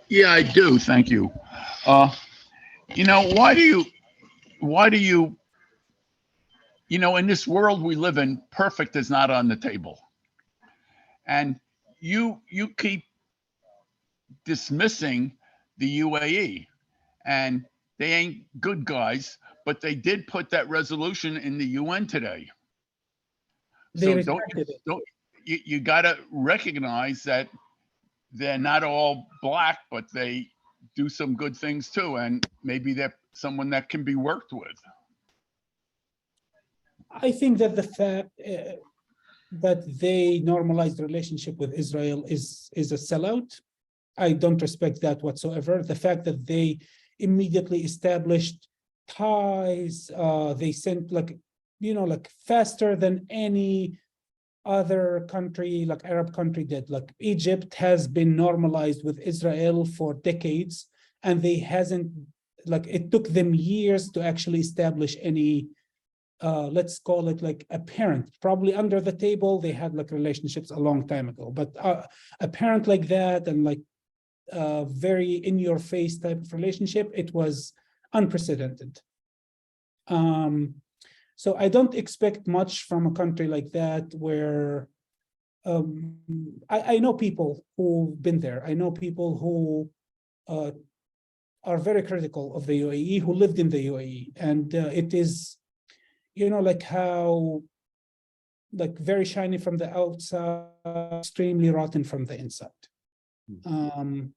Yeah, I do. Thank you. Why do you, in this world we live in, perfect is not on the table. And you keep dismissing the UAE, and they ain't good guys, but they did put that resolution in the UN today. They So you got to recognize that they're not all black, but they do some good things too, and maybe they're someone that can be worked with. I think that the fact that they normalized the relationship with Israel is a sellout. I don't respect that whatsoever. The fact that they immediately established ties, they sent like faster than any other country, like Arab country did. Like Egypt has been normalized with Israel for decades, and they hasn't, like it took them years to actually establish any, let's call it like apparent, probably under the table, they had like relationships a long time ago, but apparent like that and like very in your face type of relationship, it was unprecedented. So I don't expect much from a country like that, where I know people who've been there. I know people who are very critical of the UAE, who lived in the UAE, and it is, like how, like very shiny from the outside, extremely rotten from the inside. And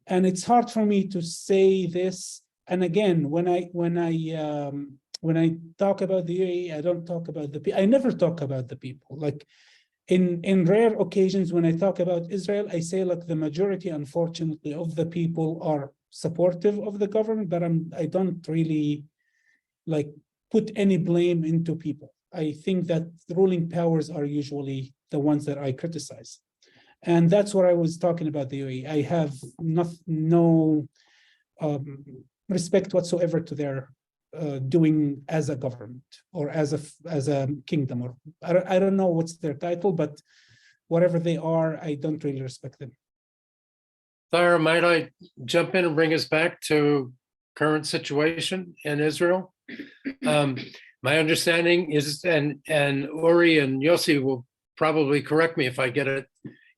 it's hard for me to say this. And again, when I talk about the UAE, I don't talk about the people. I never talk about the people. Like in rare occasions, when I talk about Israel, I say like the majority, unfortunately, of the people are supportive of the government, but I don't really like put any blame into people. I think that the ruling powers are usually the ones that I criticize. And that's what I was talking about the UAE. I have no respect whatsoever to their doing as a government or as a kingdom, or I don't know what's their title, but whatever they are, I don't really respect them. Thyra, might I jump in and bring us back to current situation in Israel? My understanding is, and Uri and Yossi will probably correct me if I get it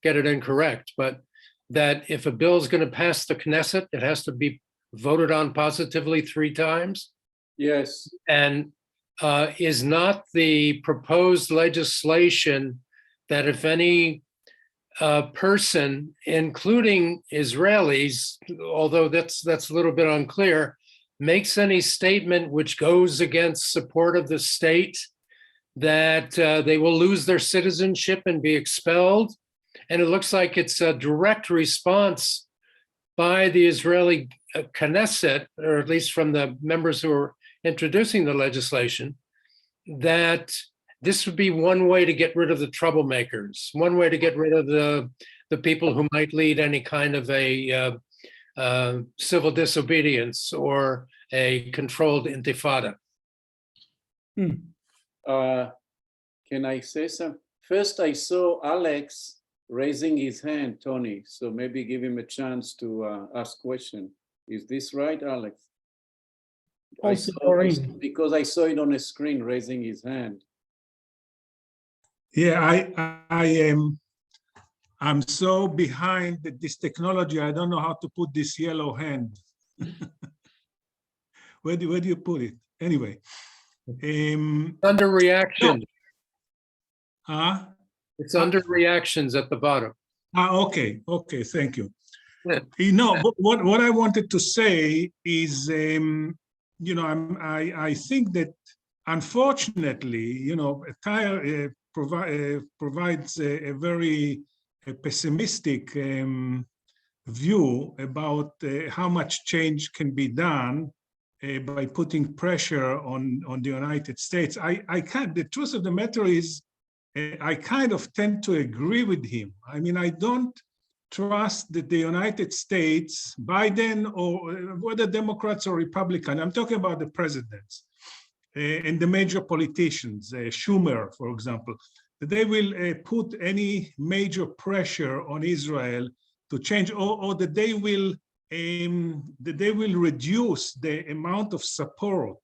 incorrect, but that if a bill is going to pass the Knesset, it has to be voted on positively 3 times. Yes. And is not the proposed legislation that if any person, including Israelis, although that's a little bit unclear, makes any statement which goes against support of the state, that they will lose their citizenship and be expelled. And it looks like it's a direct response by the Israeli Knesset, or at least from the members who are introducing the legislation, that this would be one way to get rid of the troublemakers, one way to get rid of the people who might lead any kind of a civil disobedience or a controlled intifada. Can I say something? First, I saw Alex raising his hand, Tony, so maybe give him a chance to ask question. Is this right, Alex? Also, Maureen. Because I saw it on a screen raising his hand. Yeah, I am. I'm so behind this technology. I don't know how to put this yellow hand. Where do you put it? Anyway, Under reaction, it's Ah. under reactions at the bottom. Okay, thank you. Yeah. You know, what I wanted to say is, you know, I think that unfortunately, you know, Tyre provides a very pessimistic view about how much change can be done by putting pressure on the United States. I can't. The truth of the matter is, I kind of tend to agree with him. I mean, I don't trust that the United States, Biden, or whether Democrats or Republican, I'm talking about the presidents and the major politicians, Schumer, for example, that they will put any major pressure on Israel to change, or that they will reduce the amount of support,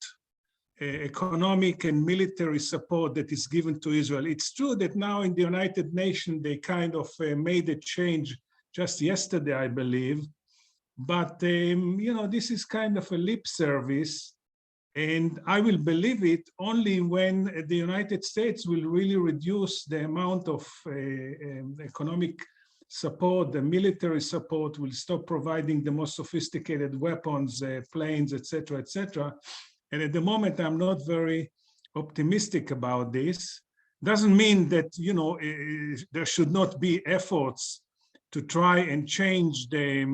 economic and military support that is given to Israel. It's true that now in the United Nations, they kind of made a change just yesterday, I believe. But, you know, this is kind of a lip service. And I will believe it only when the United States will really reduce the amount of economic support, the military support, will stop providing the most sophisticated weapons, planes, etc., etc. And at the moment, I'm not very optimistic about this. Doesn't mean that, you know, there should not be efforts to try and change the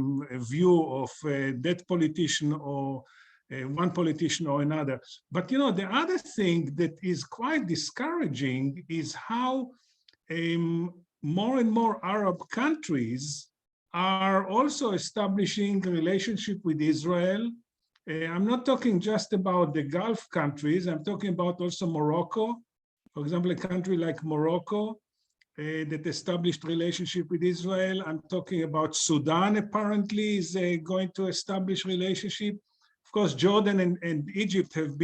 view of that politician or one politician or another. But, you know, the other thing that is quite discouraging is how more and more Arab countries are also establishing a relationship with Israel. I'm not talking just about the Gulf countries. I'm talking about also Morocco. For example, a country like Morocco that established relationship with Israel. I'm talking about Sudan, apparently, is going to establish relationship. Of course, Jordan and Egypt have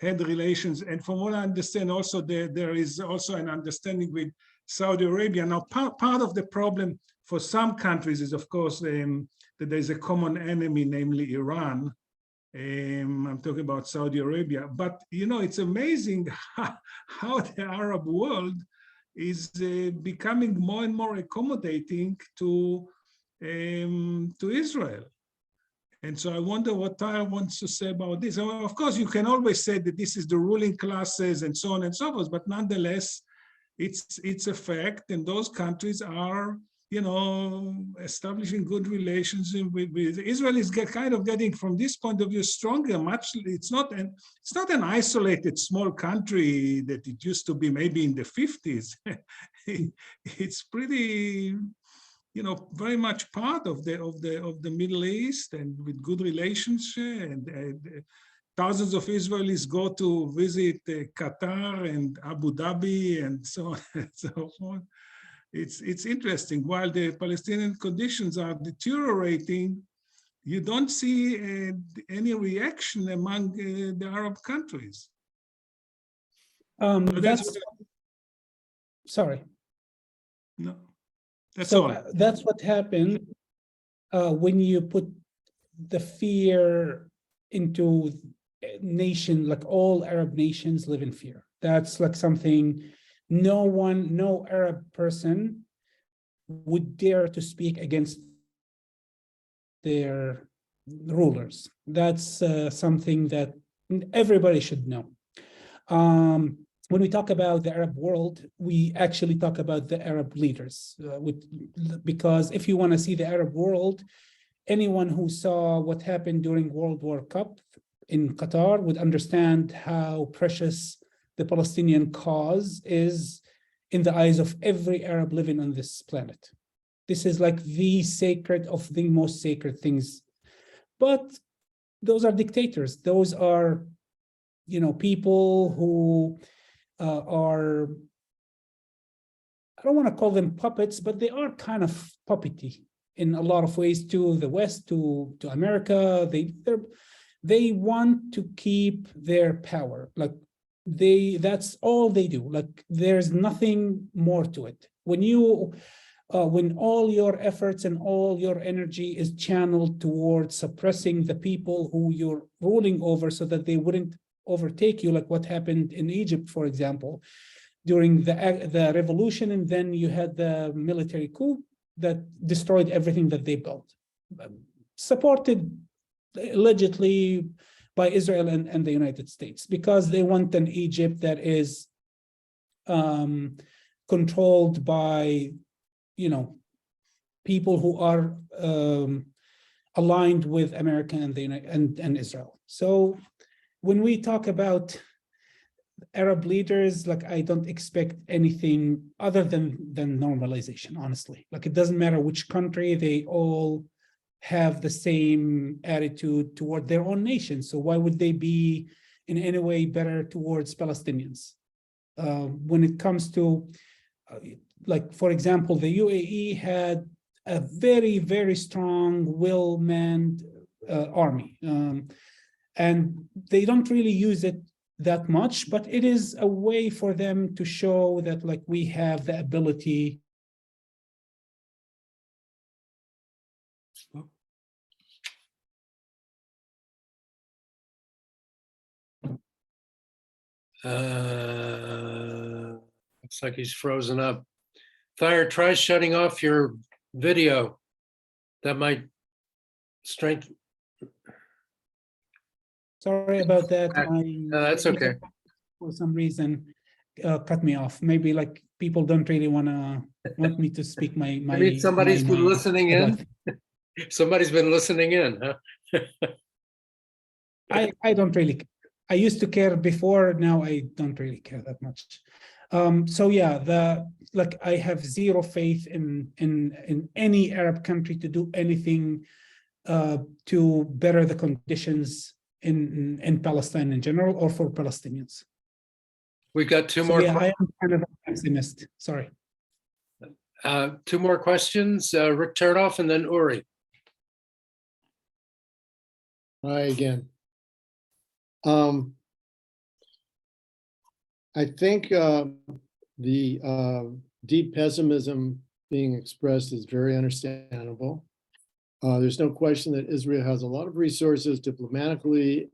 had relations. And from what I understand, also there is also an understanding with Saudi Arabia. Now, part of the problem for some countries is, of course, that there's a common enemy, namely Iran. I'm talking about Saudi Arabia. But, you know, it's amazing how the Arab world is becoming more and more accommodating to Israel. And so I wonder what Tyre wants to say about this. Of course, you can always say that this is the ruling classes and so on and so forth, but nonetheless, it's a fact, and those countries are, you know, establishing good relations with Israel. Is kind of getting, from this point of view, stronger. It's not an isolated small country that it used to be maybe in the 50s. It's pretty, you know, very much part of the Middle East, and with good relations. And thousands of Israelis go to visit Qatar and Abu Dhabi and so on and so forth. It's interesting. While the Palestinian conditions are deteriorating, you don't see any reaction among the Arab countries. Sorry. No, that's all. That's what happened when you put the fear into a nation, like all Arab nations live in fear. That's like something no Arab person would dare to speak against their rulers. That's something that everybody should know. when we talk about the Arab world, we actually talk about the Arab leaders, because if you want to see the Arab world, anyone who saw what happened during World War Cup in Qatar would understand how precious the Palestinian cause is in the eyes of every Arab living on this planet. This is like the sacred of the most sacred things. But those are dictators. Those are, people who are, I don't want to call them puppets, but they are kind of puppety in a lot of ways to the West, to America. They want to keep their power. Like that's all they do. Like there's nothing more to it. When all your efforts and all your energy is channeled towards suppressing the people who you're ruling over so that they wouldn't overtake you, like what happened in Egypt, for example, during the revolution, and then you had the military coup that destroyed everything that they built, supported allegedly by Israel and the United States, because they want an Egypt that is controlled by, people who are aligned with America and Israel. So when we talk about Arab leaders, like I don't expect anything other than normalization, honestly. Like it doesn't matter which country, they all have the same attitude toward their own nation. So why would they be in any way better towards Palestinians? When it comes to, like, for example, the UAE had a very, very strong, well-manned army. And they don't really use it that much, but it is a way for them to show that, like, we have the ability. Looks like he's frozen up. Thayer, try shutting off your video. That might strengthen. Sorry about that. That's okay. For some reason, cut me off. Maybe like people don't really want me to speak my. I mean, somebody's been listening in. Somebody's been listening in, huh? I don't really. I used to care before. Now I don't really care that much. So yeah, I have zero faith in any Arab country to do anything to better the conditions in Palestine in general, or for Palestinians. We got two So more. yeah, I am kind of a pessimist. Sorry. Two more questions. Rick Chertoff and then Uri. Hi again. I think the deep pessimism being expressed is very understandable. There's no question that Israel has a lot of resources diplomatically,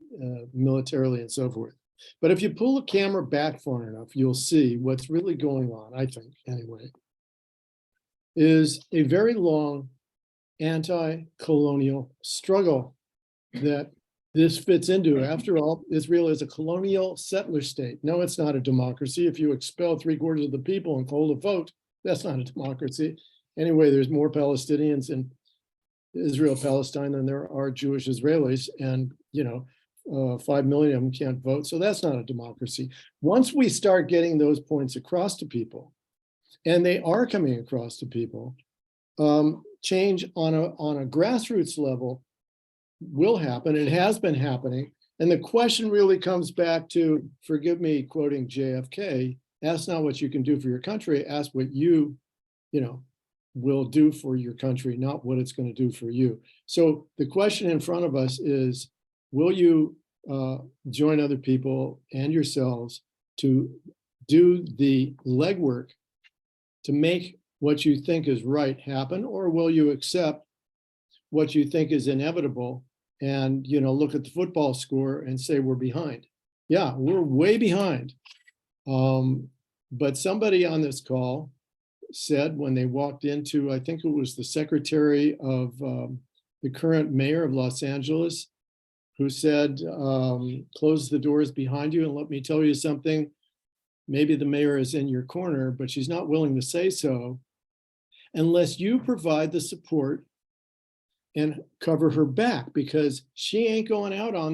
militarily, and so forth. But if you pull the camera back far enough, you'll see what's really going on, I think, anyway, is a very long anti-colonial struggle that this fits into. After all, Israel is a colonial settler state. No, it's not a democracy. If you expel 3/4 of the people and hold a vote, that's not a democracy. Anyway, there's more Palestinians in Israel, Palestine than there are Jewish Israelis, and 5 million of them can't vote. So that's not a democracy. Once we start getting those points across to people, and they are coming across to people, change on a grassroots level will happen. It has been happening. And the question really comes back to, forgive me quoting JFK, ask not what you can do for your country, ask what you will do for your country, not what it's going to do for you. So the question in front of us is, will you join other people and yourselves to do the legwork to make what you think is right happen, or will you accept what you think is inevitable and look at the football score and say we're behind? Yeah, we're way behind. But somebody on this call said when they walked into, I think it was the secretary of the current mayor of Los Angeles, who said, close the doors behind you and let me tell you something. maybe the mayor is in your corner, but she's not willing to say so unless you provide the support and cover her back, because she ain't going out on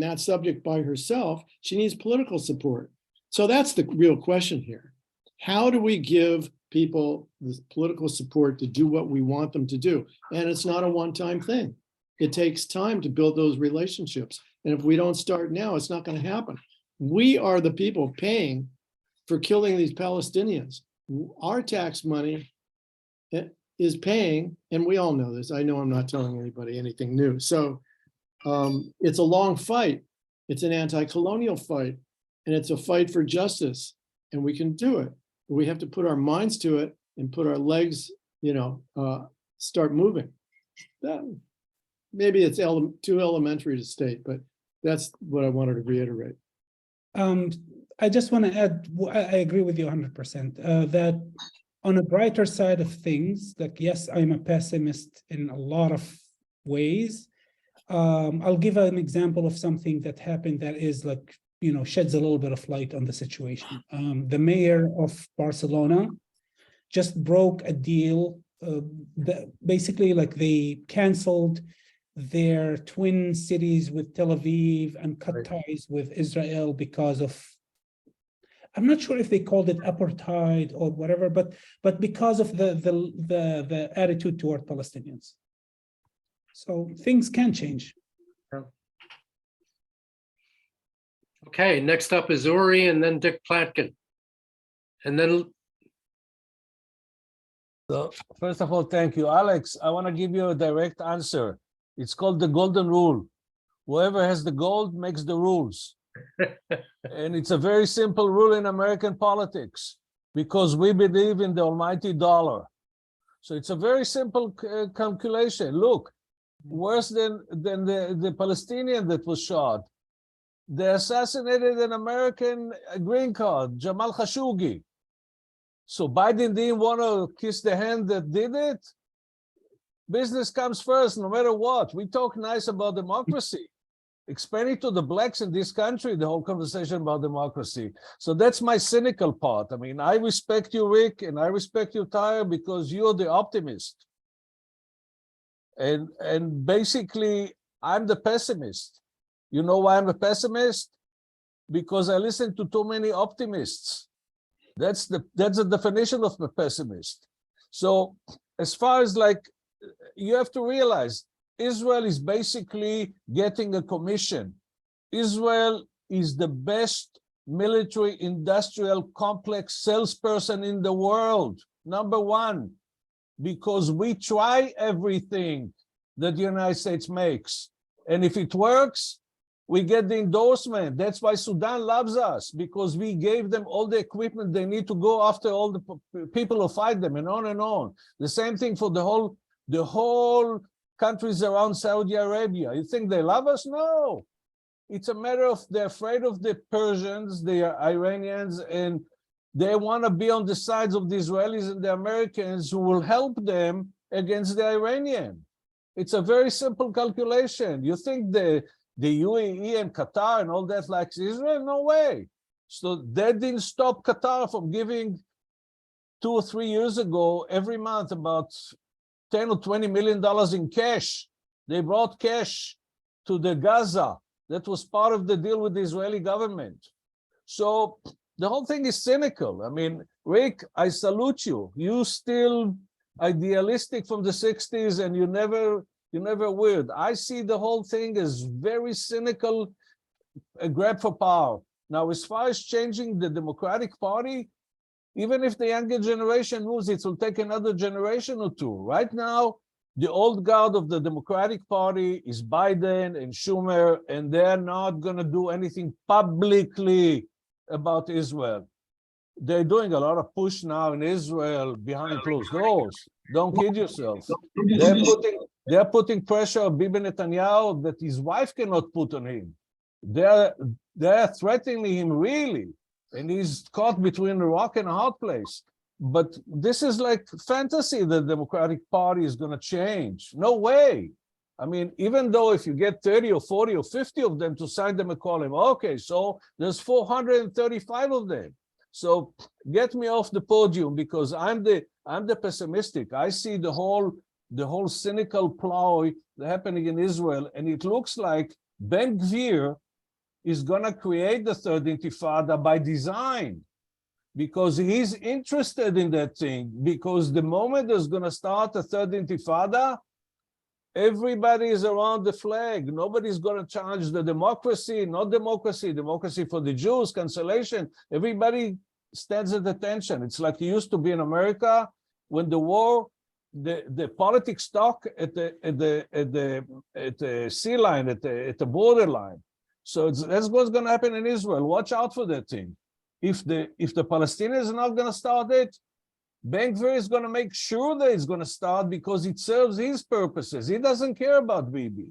that subject by herself. She needs political support. So that's the real question here. How do we give people the political support to do what we want them to do? And it's not a one-time thing. It takes time to build those relationships. And if we don't start now, it's not going to happen. We are the people paying for killing these Palestinians. Our tax money is paying, and we all know this. I know I'm not telling anybody anything new. So it's a long fight. It's an anti-colonial fight, and it's a fight for justice, and we can do it. We have to put our minds to it and put our legs, start moving. Maybe it's too elementary to state, but that's what I wanted to reiterate. I just want to add, I agree with you 100%, that on a brighter side of things, like, yes, I'm a pessimist in a lot of ways. I'll give an example of something that happened that is like, sheds a little bit of light on the situation. The mayor of Barcelona just broke a deal that basically, like, they canceled their twin cities with Tel Aviv and cut ties with Israel because of, I'm not sure if they called it apartheid or whatever, but because of the attitude toward Palestinians. So things can change. Okay, next up is Uri and then Dick Platkin. And then So first of all, thank you. Alex, I want to give you a direct answer. It's called the golden rule. Whoever has the gold makes the rules. And it's a very simple rule in American politics because we believe in the almighty dollar. So it's a very simple calculation. Look, worse than the Palestinian that was shot. They assassinated an American green card, Jamal Khashoggi. So Biden didn't want to kiss the hand that did it. Business comes first, no matter what. We talk nice about democracy. Explain it to the blacks in this country, the whole conversation about democracy. So that's my cynical part. I mean, I respect you, Rick, and I respect you, Tyre, because you're the optimist. And basically, I'm the pessimist. You know why I'm a pessimist? Because I listen to too many optimists. That's the definition of a pessimist. So as far as like, you have to realize, Israel is basically getting a commission. Israel is the best military industrial complex salesperson in the world, #1, because we try everything that the United States makes. And if it works, we get the endorsement. That's why Sudan loves us, because we gave them all the equipment they need to go after all the people who fight them, and on and on. The same thing for the whole countries around Saudi Arabia. You think they love us? No. It's a matter of they're afraid of the Persians, the Iranians, and they want to be on the sides of the Israelis and the Americans who will help them against the Iranian. It's a very simple calculation. You think the UAE and Qatar and all that likes Israel? No way. So that didn't stop Qatar from giving 2 or 3 years ago, every month, about $10 or $20 million in cash. They brought cash to the Gaza. That was part of the deal with the Israeli government. So the whole thing is cynical. I mean, Rick, I salute you. You still idealistic from the 60s, and you never weird. I see the whole thing as very cynical, a grab for power. Now, as far as changing the Democratic Party, even if the younger generation moves, it will take another generation or two. Right now, the old guard of the Democratic Party is Biden and Schumer, and they're not going to do anything publicly about Israel. They're doing a lot of push now in Israel behind closed doors. Don't kid yourself. They're putting pressure on Bibi Netanyahu that his wife cannot put on him. They're threatening him really, and he's caught between a rock and a hard place. But this is like fantasy that the Democratic Party is going to change. No way. I mean, even though if you get 30 or 40 or 50 of them to sign the McCollum, okay, so there's 435 of them. So get me off the podium, because I'm the pessimistic. I see the whole cynical ploy happening in Israel, and it looks like Ben Gvir is gonna create the third Intifada by design, because he's interested in that thing. Because the moment there's gonna start a third Intifada, everybody is around the flag. Nobody's going to challenge the democracy, not democracy, democracy for the Jews, cancellation. Everybody stands at attention. It's like it used to be in America when the war, the politics stuck at the sea line, at the borderline. So that's what's going to happen in Israel. Watch out for that thing. If the Palestinians are not going to start it, Ben Gvir is going to make sure that it's going to start, because it serves his purposes. He doesn't care about Bibi.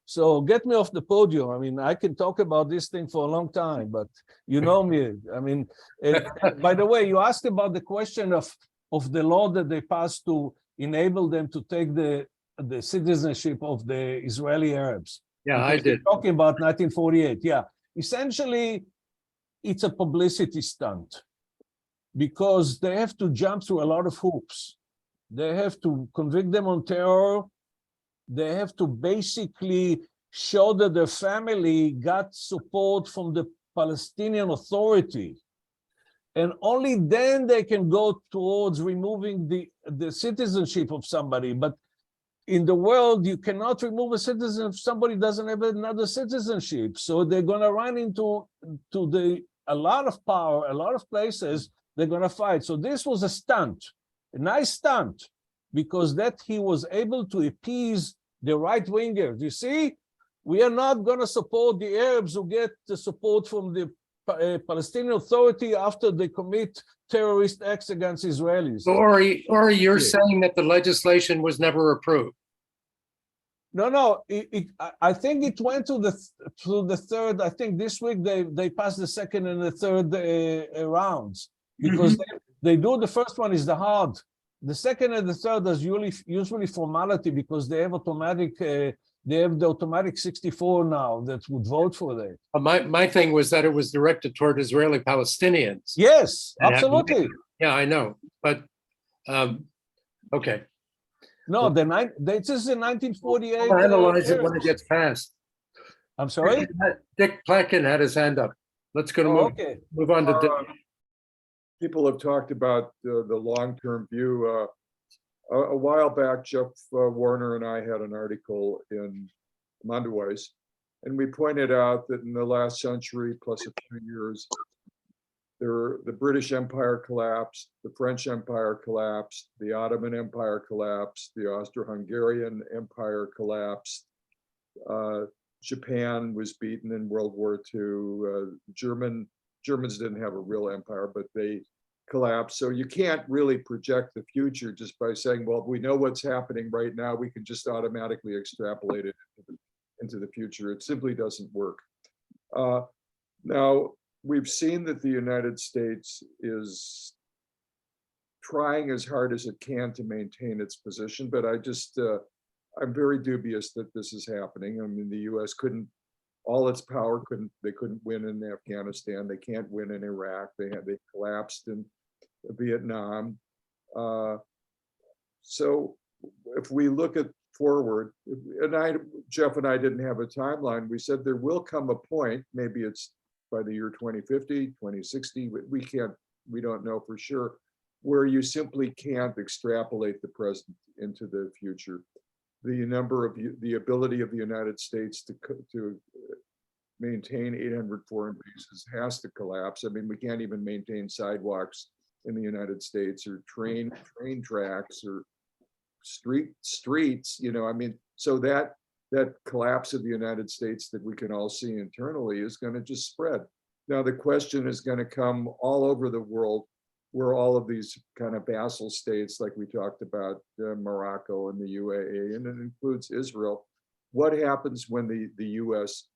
So get me off the podium. I mean, I can talk about this thing for a long time, but you know me. I mean, by the way, you asked about the question of the law that they passed to enable them to take the citizenship of the Israeli Arabs. Yeah, I Because we're did. talking about 1948. Yeah, essentially, it's a publicity stunt, because they have to jump through a lot of hoops. They have to convict them on terror. They have to basically show that their family got support from the Palestinian Authority. And only then they can go towards removing the citizenship of somebody. But in the world, you cannot remove a citizen if somebody doesn't have another citizenship. So they're going to run into a lot of power, a lot of places. They're going to fight. So this was a stunt, a nice stunt, because that he was able to appease the right-wingers. You see, we are not going to support the Arabs who get the support from the Palestinian Authority after they commit terrorist acts against Israelis. Or you're Yeah. saying that the legislation was never approved. No, I think it went to the third. I think this week they passed the second and the third rounds, because they do the first one is the hard. The second and the third is usually formality, because they have the automatic 64 now that would vote for that. My thing was that it was directed toward Israeli Palestinians. Yes, And absolutely. Yeah, I know, but okay. No, this is in 1948. We'll analyze it when it gets passed. I'm sorry? Dick Plotkin had his hand up. Let's go to Okay. move on to Dick. People have talked about the long-term view. A while back, Jeff Warner and I had an article in Mondeweiss, and we pointed out that in the last century plus a few years, the British Empire collapsed, the French Empire collapsed, the Ottoman Empire collapsed, the Austro-Hungarian Empire collapsed, Japan was beaten in World War II. Germans didn't have a real empire, but they collapsed. So you can't really project the future just by saying, well, we know what's happening right now, we can just automatically extrapolate it into the future. It simply doesn't work. Now, we've seen that the United States is trying as hard as it can to maintain its position, but I'm very dubious that this is happening. I mean, the US all its power they couldn't win in Afghanistan. They can't win in Iraq. They collapsed in Vietnam. So if we look at forward, Jeff and I didn't have a timeline. We said there will come a point, maybe it's by the year 2050, 2060, we don't know for sure, where you simply can't extrapolate the present into the future. The ability of the United States to maintain 800 foreign bases has to collapse. I mean, we can't even maintain sidewalks in the United States, or train tracks, or streets, I mean, so that collapse of the United States that we can all see internally is going to just spread. Now, the question is going to come all over the world, where all of these kind of vassal states, like we talked about, Morocco and the UAE, and it includes Israel. What happens when the US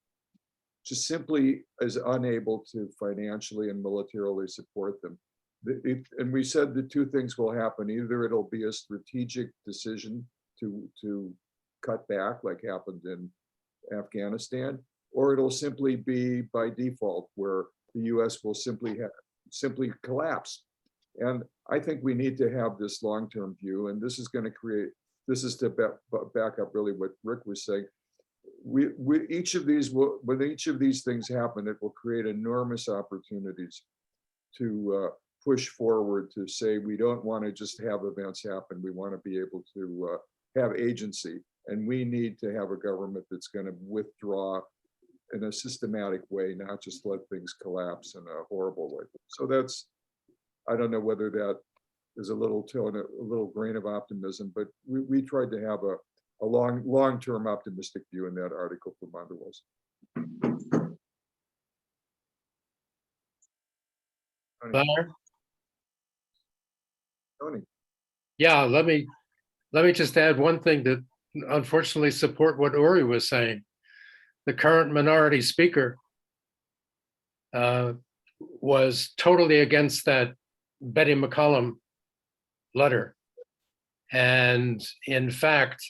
just simply is unable to financially and militarily support them? And we said the two things will happen. Either it'll be a strategic decision to cut back like happened in Afghanistan, or it'll simply be by default where the US will simply collapse. And I think we need to have this long-term view, and this is going to create, this is to back up really what Rick was saying. When each of these things happen, it will create enormous opportunities to push forward, to say we don't want to just have events happen. We want to be able to have agency, and we need to have a government that's going to withdraw in a systematic way, not just let things collapse in a horrible way. So that's, I don't know whether that is a little tone, a little grain of optimism, but we tried to have a long-term optimistic view in that article from Mondelez. Fire? Tony. Yeah, let me just add one thing to unfortunately support what Uri was saying. The current minority speaker was totally against that Betty McCollum letter, and in fact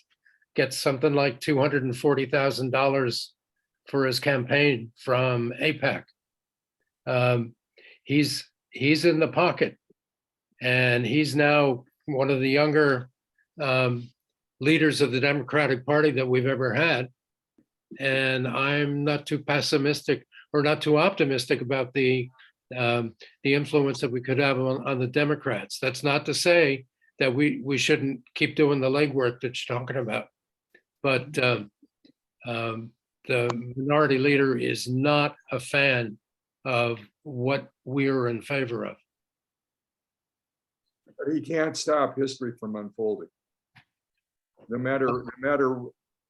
gets something like $240,000 for his campaign from AIPAC. He's in the pocket, and he's now one of the younger leaders of the Democratic Party that we've ever had. And I'm not too pessimistic or not too optimistic about the influence that we could have on the Democrats. That's not to say that we shouldn't keep doing the legwork that you're talking about. But the minority leader is not a fan of what we're in favor of. But he can't stop history from unfolding. No matter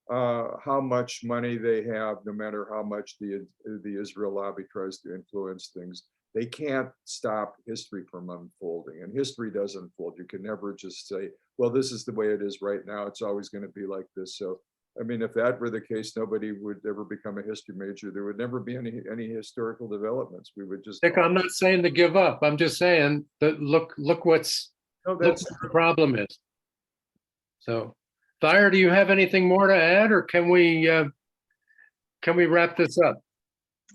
how much money they have, no matter how much the Israel lobby tries to influence things, they can't stop history from unfolding. And history does unfold. You can never just say, well, this is the way it is right now. It's always going to be like this. So, I mean, if that were the case, nobody would ever become a history major. There would never be any historical developments. We would just. Dick, I'm not saying to give up. I'm just saying that look what's No, look that's what the problem is. So, Thayer, do you have anything more to add, or can we wrap this up?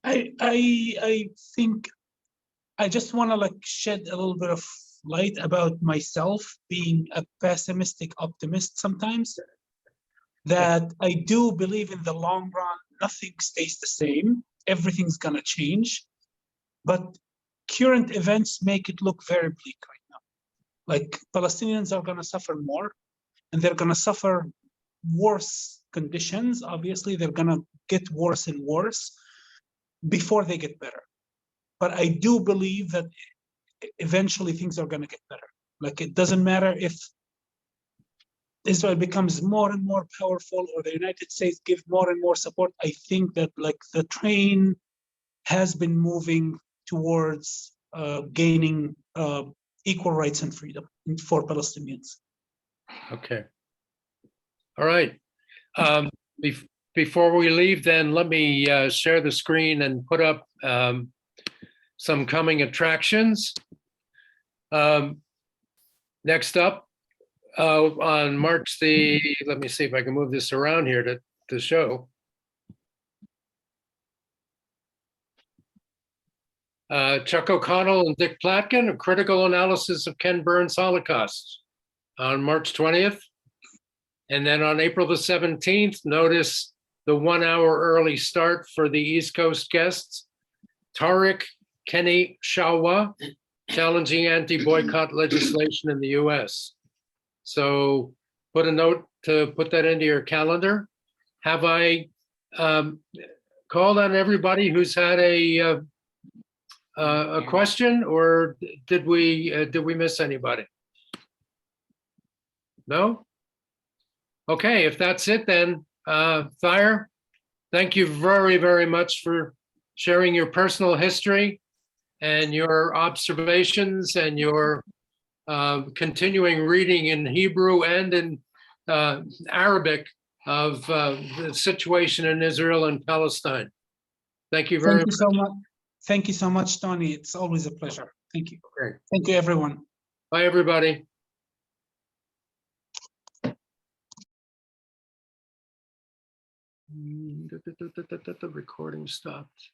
I think I just want to like shed a little bit of light about myself being a pessimistic optimist sometimes. That I do believe in the long run, nothing stays the same. Everything's gonna change, but current events make it look very bleak right now. Like Palestinians are gonna suffer more, and they're gonna suffer worse conditions. Obviously, they're gonna get worse and worse before they get better. But I do believe that eventually things are gonna get better. Like it doesn't matter if Israel becomes more and more powerful or the United States give more and more support. I think that like the train has been moving towards gaining equal rights and freedom for Palestinians. Okay. All right. Before we leave, then let me share the screen and put up some coming attractions. Next up, on March the, let me see if I can move this around here to show. Chuck O'Connell and Dick Platkin, a critical analysis of Ken Burns' Holocaust on March 20th. And then on April the 17th, notice the 1 hour early start for the East Coast guests. Tariq Kenny Shawa, challenging anti-boycott legislation in the US. So put a note to put that into your calendar. Have I called on everybody who's had a question, or did we miss anybody? No? Okay, if that's it then, Thayer, thank you very, very much for sharing your personal history and your observations and your continuing reading in Hebrew and in Arabic of the situation in Israel and Palestine. Thank you very much. So much. Thank you so much, Tony. It's always a pleasure. Thank you. Okay. Thank you, everyone. Bye, everybody. The recording stopped.